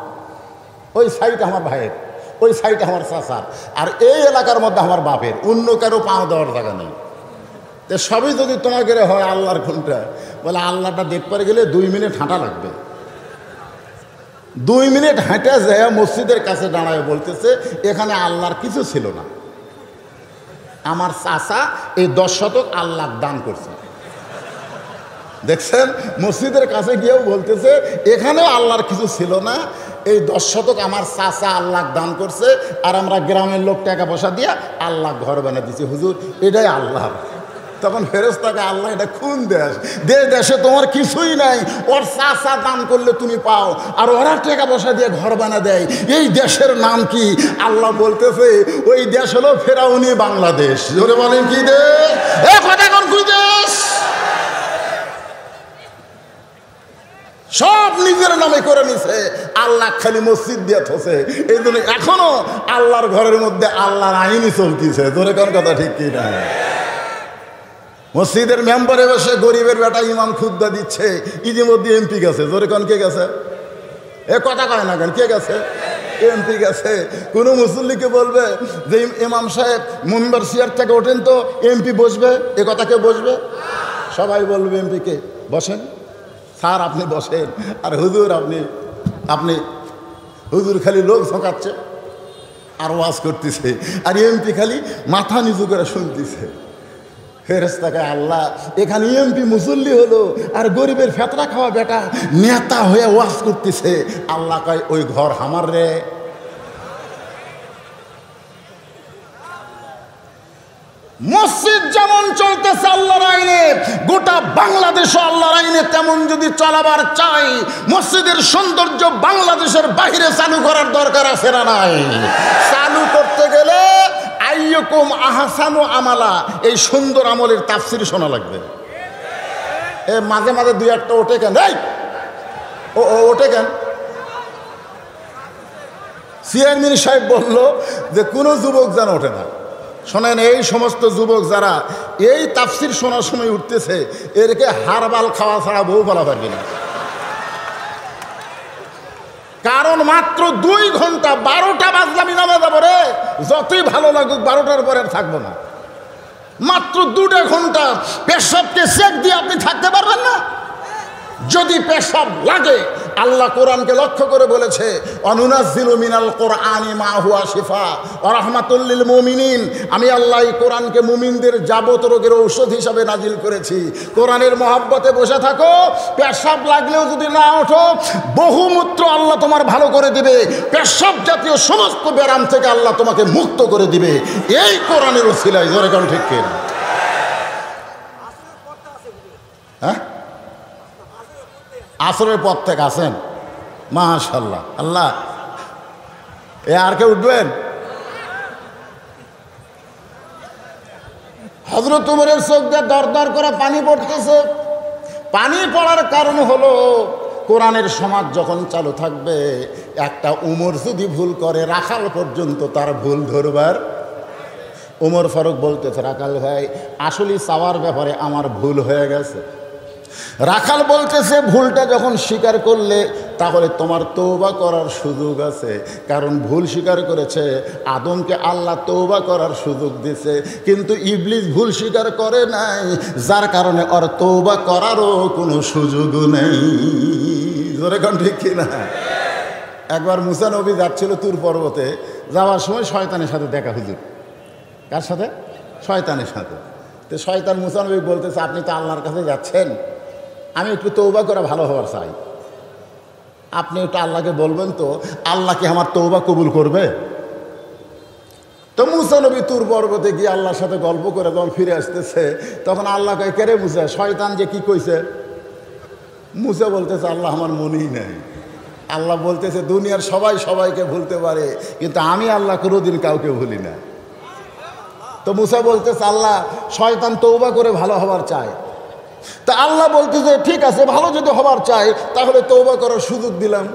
ওই সাইড আমার ভাইয়ের, ওই সাইড আমার চাচার, আর এই এলাকার মধ্যে আমার বাপের, অন্য কারো পা দেওয়ার জায়গা নেই। তো সবই যদি তোমাকে হয় আল্লাহর কোনটা, বলে আল্লাহটা দেখতে গেলে 2 মিনিট হাঁটা লাগবে। 2 মিনিট হাঁটা যায় মসজিদের কাছে দাঁড়ায় বলতেছে, এখানে আল্লাহর কিছু ছিল না, আমার চাচা এই 10 শতক আল্লাহ দান করছে। দেখছেন, মসজিদের কাছে গিয়েও বলতেছে এখানেও আল্লাহর কিছু ছিল না, এই 10 শতক আমার চাচা আল্লাহ দান করছে, আর আমরা গ্রামের লোক টাকা পয়সা দিয়ে আল্লাহ ঘর বানিয়ে দিচ্ছি। হুজুর, এটাই আল্লাহ। তখন ফেরেশতাকে আল্লাহ, এটা কোন দেশ? দেশে তোমার কিছুই নাই, ওর চাচা দান করলে তুমি পাও, আর ওরা টাকা পয়সা দিয়ে ঘর বানা দেয়, এই দেশের নাম কি? আল্লাহ বলতেছে ওই দেশ হলো ফেরাউনি বাংলাদেশ। জোরে বলেন কি দেশ? এ কথা কোন কি দেশ? সব নিজের নামে করে নিছে, আল্লাহ খালি মসজিদ দিয়ে থসে। এই জন্য এখনো আল্লাহর ঘরের মধ্যে আল্লাহর আইনই চলতেছে। জোরে কোন কথা ঠিক কি না? মসজিদের মেম্বারে বসে গরিবের বেটা ইমাম খুদ্া দিচ্ছে, ইতিমধ্যে এমপি গেছে। জোরে কোন কে গেছে? এ কথা কয় না কেন? কে গেছে? এমপি গেছে। কোনো মুসল্লিকে বলবে যে ইমাম সাহেব মেম্বার চেয়ার থেকে ওঠেন তো, এমপি বসবে, এ কথা কেউ বসবে? সবাই বলবে এমপিকে বসেন, স্যার আপনি বসেন। আর হুজুর আপনি হুজুর খালি লোক ঝোঁকাচ্ছে আর ওয়াজ করতেছে, আর এমপি খালি মাথা নিচু করে শুনতেছে। ফেরেশতাকে আল্লাহ, এখানে এমপি মুসল্লি হলো আর গরিবের ফেতরা খাওয়া বেটা নেতা হয়ে ওয়াজ করতেছে। আল্লাহ কয় ওই ঘর আমার রে। মসজিদ যেমন চলতেছে আল্লাহর আইনে, গোটা বাংলাদেশও আল্লাহর আইনে তেমন যদি চলাবার চাই, মসজিদের সৌন্দর্য বাংলাদেশের বাইরে চালু করার দরকার আছে না নাই? চালু করতে গেলে আইয়ুকুম আহসানু আমালা, এই সুন্দর আমলের তাফসীর শোনা লাগবে। এ মাঝে মাঝে দুই একটা ওঠে কেন? এই ও ওঠে কেন? চেয়ারম্যান সাহেব বলল যে কোনো যুবক যেন ওঠে না। শোনেন, এই সমস্ত যুবক যারা এই তাফসীর শোনার সময় উঠতেছে, এরকে হারবাল খাওয়া ছাড়া বউ বলা পারবে না। কারণ মাত্র 2 ঘন্টা, 12টা বাজলে আমি নামে যাবো রে, যতই ভালো লাগুক 12টার পরে থাকবো না। মাত্র 2 ঘন্টা পেশাবকে চেক দিয়ে আপনি থাকতে পারবেন না? যদি পেশাব লাগে, আল্লাহ কোরআনকে লক্ষ্য করে বলেছে অনুনাজ্জিলু মিনাল কোরআনি মা হুয়া শিফা ওয়া রাহমাতুল লিল মুমিনিন। আমি আল্লাহ এই কোরআনকে মুমিনদের যাবত রোগের ঔষধ হিসাবে নাজিল করেছি। কোরআনের মহব্বতে বসে থাকো, পেশাব লাগলেও যদি না ওঠো, বহুমূত্র আল্লাহ তোমার ভালো করে দিবে, পেশাব জাতীয় সমস্ত ব্যারাম থেকে আল্লাহ তোমাকে মুক্ত করে দিবে এই কোরআনের ওসিলায়। জোরে কোন ঠিক কি? হ্যাঁ, আসরের পর থেকে আসেন, মাশাআল্লাহ। আল্লাহ, এ আর কে উঠবেন? হযরত উমরের চোখ দিয়ে দরদর করে পানি পড়তেছে। পানি পড়ার কারণ হলো কোরআনের সমাজ যখন চালু থাকবে, একটা উমর যদি ভুল করে, রাখাল পর্যন্ত তার ভুল ধরবার। উমর ফারুক বলতেছে, রাখাল ভাই আসলে চাওয়ার ব্যাপারে আমার ভুল হয়ে গেছে। রাখাল বলতেছে, ভুলটা যখন স্বীকার করলে তাহলে তোমার তওবা করার সুযোগ আছে, কারণ ভুল স্বীকার করেছে। আদমকে আল্লাহ তওবা করার সুযোগ দিয়েছে, কিন্তু ইবলিস ভুল স্বীকার করে নাই, যার কারণে ওর তওবা করারও কোনো সুযোগ নেই। জোরে কোন ঠিক কিনা? একবার মুসা নবী যাচ্ছিল তুর পর্বতে, যাওয়ার সময় শয়তানের সাথে দেখা। হুজুর কার সাথে? শয়তানের সাথে। তো শয়তান মুসা নবী বলতেছে, আপনি তো আল্লাহর কাছে যাচ্ছেন, আমি একটু তওবা করে ভালো হওয়ার চাই, আপনি একটু আল্লাহকে বলবেন তো, আল্লাহ কি আমার তওবা কবুল করবে? তো মুসা নবী তুর পর্বতে গিয়ে আল্লাহর সাথে গল্প করে যখন ফিরে আসতেছে, তখন আল্লাহ কয়, কে রে মুসা, শয়তান যে কি কইছে? মুসা বলতেছে, আল্লাহ আমার মনেই নেই। আল্লাহ বলতেছে, দুনিয়ার সবাই সবাইকে ভুলতে পারে, কিন্তু আমি আল্লাহ কোনোদিন কাউকে ভুলি না। তো মুসা বলতেছে, আল্লাহ শয়তান তওবা করে ভালো হবার চায়। তা আল্লাহ বলতেছে, ঠিক আছে, ভালো যদি হবার চায় তাহলে তওবা করার সুযোগ দিলাম।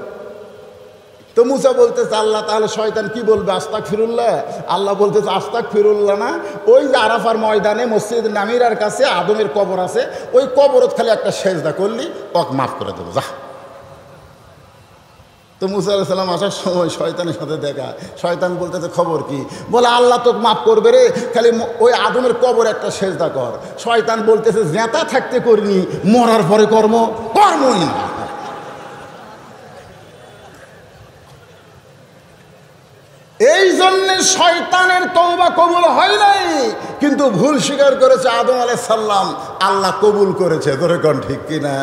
তো মুসা বলতেছে, আল্লাহ তাহলে শয়তান কি বলবে? আস্তাগফিরুল্লাহ। আল্লাহ বলতেছে, আস্তাগফিরুল্লাহ না, ওই যে আরাফার ময়দানে মসজিদ নামিরার কাছে আদমের কবর আছে, ওই কবরত খালি একটা সেজদা করলি ওকে মাফ করে দেবো, যা। তো মুসা আলাইহিস সালাম আসার সময় শয়তানের সাথে দেখা। শয়তান বলতেছে, খবর কি? বলে, আল্লাহ তোকে মাফ করবে রে, খালি ওই আদমের কবর একটা সেজদা কর। শয়তান বলতেছে, জেতা থাকতে করিনি, মরার পরে কর্মই না। এই জন্যে শয়তানের তওবা কবুল হয় নাই, কিন্তু ভুল স্বীকার করেছে আদম আলাইহিস সালাম, আল্লাহ কবুল করেছে। ধরে কোন ঠিক কিনা?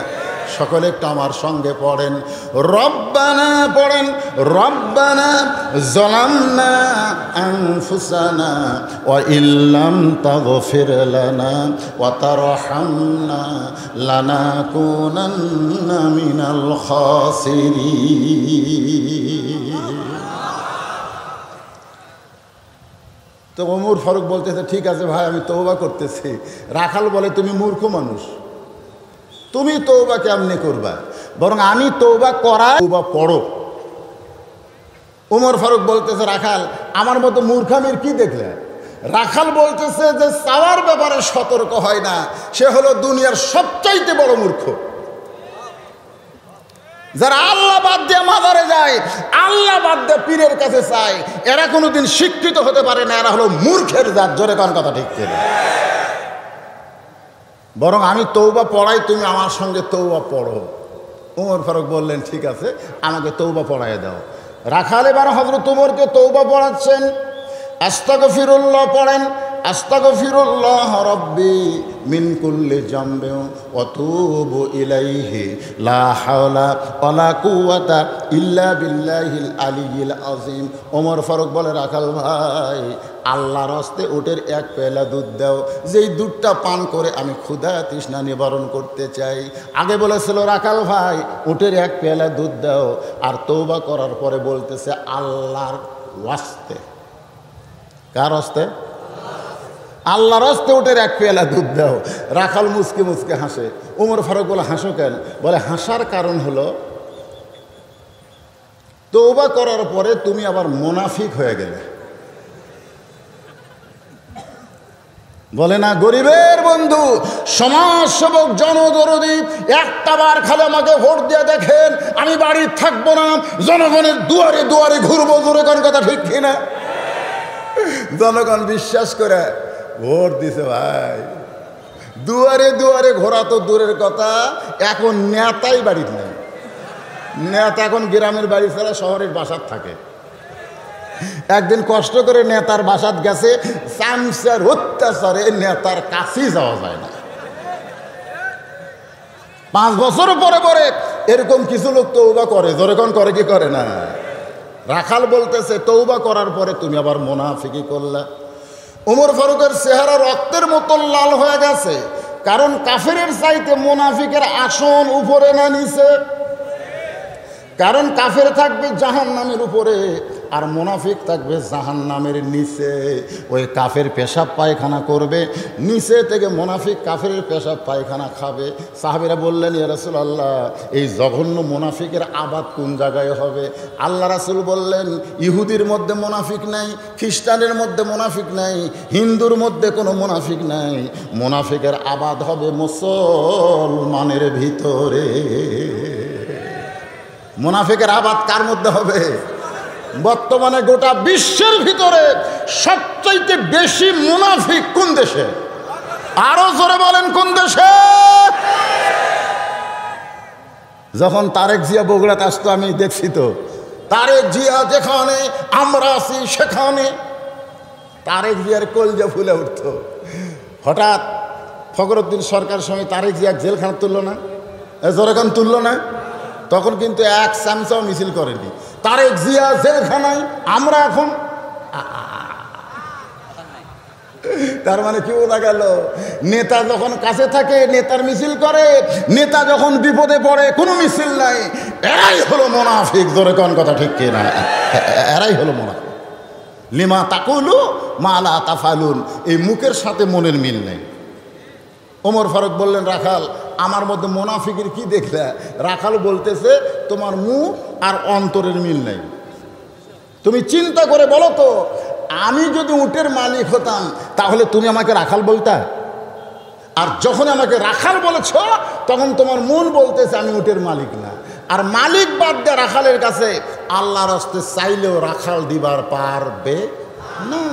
সকলে একটু আমার সঙ্গে পড়েন, রব্বানা পড়েন, রব্বানা যালামনা আনফুসানা ওয়া ইল্লাম তাগফির লানা ওয়া তারহামনা লানাকুনান্না মিনাল খাসিরিন। তো ওমর ফারুক বলতেছে, ঠিক আছে ভাই, আমি তওবা করতেছি। রাখাল বলে, তুমি মূর্খ মানুষ, তুমি তওবা কেমনে করবা, বরং আমি তওবা করা, তওবা পড়ো। ওমর ফারুক বলতেছে, রাখাল আমার মতো মূর্খামির কি দেখলে? রাখাল বলতেছে যে চাওয়ার ব্যাপারে সতর্ক হয় না, সে হলো দুনিয়ার সবচাইতে বড় মূর্খ। যারা আল্লাহ বাদ দিয়ে মাজারে যায়, আল্লাহ বাদ দিয়ে পীরের কাছে চায়, এরা কোনোদিন শিক্ষিত হতে পারে না, এরা হলো মূর্খের জাত। জোরে কোন কথা ঠিক কিনা? বরং আমি তওবা পড়াই, তুমি আমার সঙ্গে তওবা পড়ো। ওমর ফারুক বললেন, ঠিক আছে, আমাকে তওবা পড়াই দাও। রাখাল এবার হযরত ওমরকে তওবা পড়াচ্ছেন। আস্তাগফিরুল্লাহ পড়েন, আস্তাগফিরুল্লাহ রাব্বি মিন কুল্লি জামবি ওয়া তুবু ইলাইহি লা হাওলা ওয়ালা কুওয়াতা ইল্লা বিল্লাহিল আলিয়্যিল আযীম। ওমর ফারুক বলে, রাখাল ভাই, আল্লাহর হস্তে উটের এক পেয়ালা দুধ দাও, যেই দুধটা পান করে আমি ক্ষুধা তৃষ্ণা নিবারণ করতে চাই। আগে বলেছিল রাখাল ভাই উটের এক পেয়ালা দুধ দাও, আর তওবা করার পরে বলতেছে আল্লাহর ওয়াস্তে। কার হস্তে? আল্লাহর হস্তে উটের এক পেয়ালা দুধ দাও। রাখাল মুসকে মুসকে হাসে। ওমর ফারুক বলে, হাসো কেন? বলে, হাসার কারণ হলো তওবা করার পরে তুমি আবার মুনাফিক হয়ে গেলে। বলে না, গরিবের বন্ধু, সমাজসেবক, জনদরদী, একটা বার খালে আমাকে ভোট দিয়ে দেখেন, আমি বাড়ি থাকবো না, জনগণের দুয়ারে দুয়ারে ঘুরবো। জোরে কোন কথা ঠিক কিনা? জনগণ বিশ্বাস করে ভোট দিছে ভাই। দুয়ারে দুয়ারে ঘোরা তো দূরের কথা, এখন নেতাই বাড়িতে নেই। নেতা এখন গ্রামের বাড়ি ছাড়া শহরের বাসাত থাকে। একদিন কষ্ট করে নেতার বাসাত গেছে, চামচার অত্যাচারে নেতার কাছেই যাওয়া যায় না। 5 বছর পরে পরে এরকম কিছু লোক তওবা করে। যখন করে কি করে না? রাখাল বলতেছে, তওবা করার পরে তুমি আবার মুনাফিকি করলা। ওমর ফারুকের চেহারা রক্তের মতো লাল হয়ে গেছে, কারণ কাফেরের চাইতে মুনাফিকের আসন উপরে না নিচে। কারণ কাফের থাকবে জাহান্নামের উপরে, আর মুনাফিক থাকবে জাহান্নামের নিচে। ওই কাফের পেশাব পায়খানা করবে, নিচে থেকে মুনাফিক কাফের পেশাব পায়খানা খাবে। সাহাবীরা বললেন, ইয়া রাসূলুল্লাহ, এই জঘন্য মুনাফিকের আবাদ কোন জায়গায় হবে? আল্লাহ রাসূল বললেন, ইহুদির মধ্যে মুনাফিক নাই, খ্রিস্টানের মধ্যে মুনাফিক নাই, হিন্দুর মধ্যে কোনো মুনাফিক নাই। মুনাফিকের আবাদ হবে মুসলমানের ভিতরে। মুনাফিকের আবাদ কার মধ্যে হবে? বর্তমানে গোটা বিশ্বের ভিতরে সবচাইতে বেশি মুনাফিক কোন দেশে? আরো জোরে বলেন, কোন দেশে? যখন তারেক জিয়া বগুড়াতে আসতো, আমি দেখছি তো, তারেক জিয়া যেখানে, আমরা আছি সেখানে, তারেক জিয়ার কলজা ফুলে উঠত। হঠাৎ ফখরুদ্দিন সরকার সময় তারেক জিয়া জেলখানা তুললো না? জোরেখান তুললো না? তখন কিন্তু এক চামচাও মিছিল করেনি। তারেক জিয়া জেলখানায়, আমরা এখন। তার মানে কি বোঝা গেল? নেতা যখন কাছে থাকে নেতার মিছিল করে, নেতা যখন বিপদে পড়ে কোনো মিছিল নাই। এরাই হলো মুনাফিক। জোরে কোন কথা ঠিক কিনা? এরাই হলো মুনাফিক। লিমা তাকুলু মা লা তাফালুন, এই মুখের সাথে মনের মিল নেই। ওমর ফারুক বললেন, রাখাল আমার মধ্যে মুনাফিকের কি দেখলে? রাখাল বলতেছে, তোমার মুখ আর অন্তরের মিল নেই। তুমি চিন্তা করে বলো তো, আমি যদি উটের মালিক হতাম তাহলে তুমি আমাকে রাখাল বলতা? আর যখন আমাকে রাখাল বলেছ, তখন তোমার মন বলতেছে আমি উটের মালিক না। আর মালিক বাদ দিয়ে রাখালের কাছে আল্লাহর হস্তে চাইলেও রাখাল দিবার পারবে না।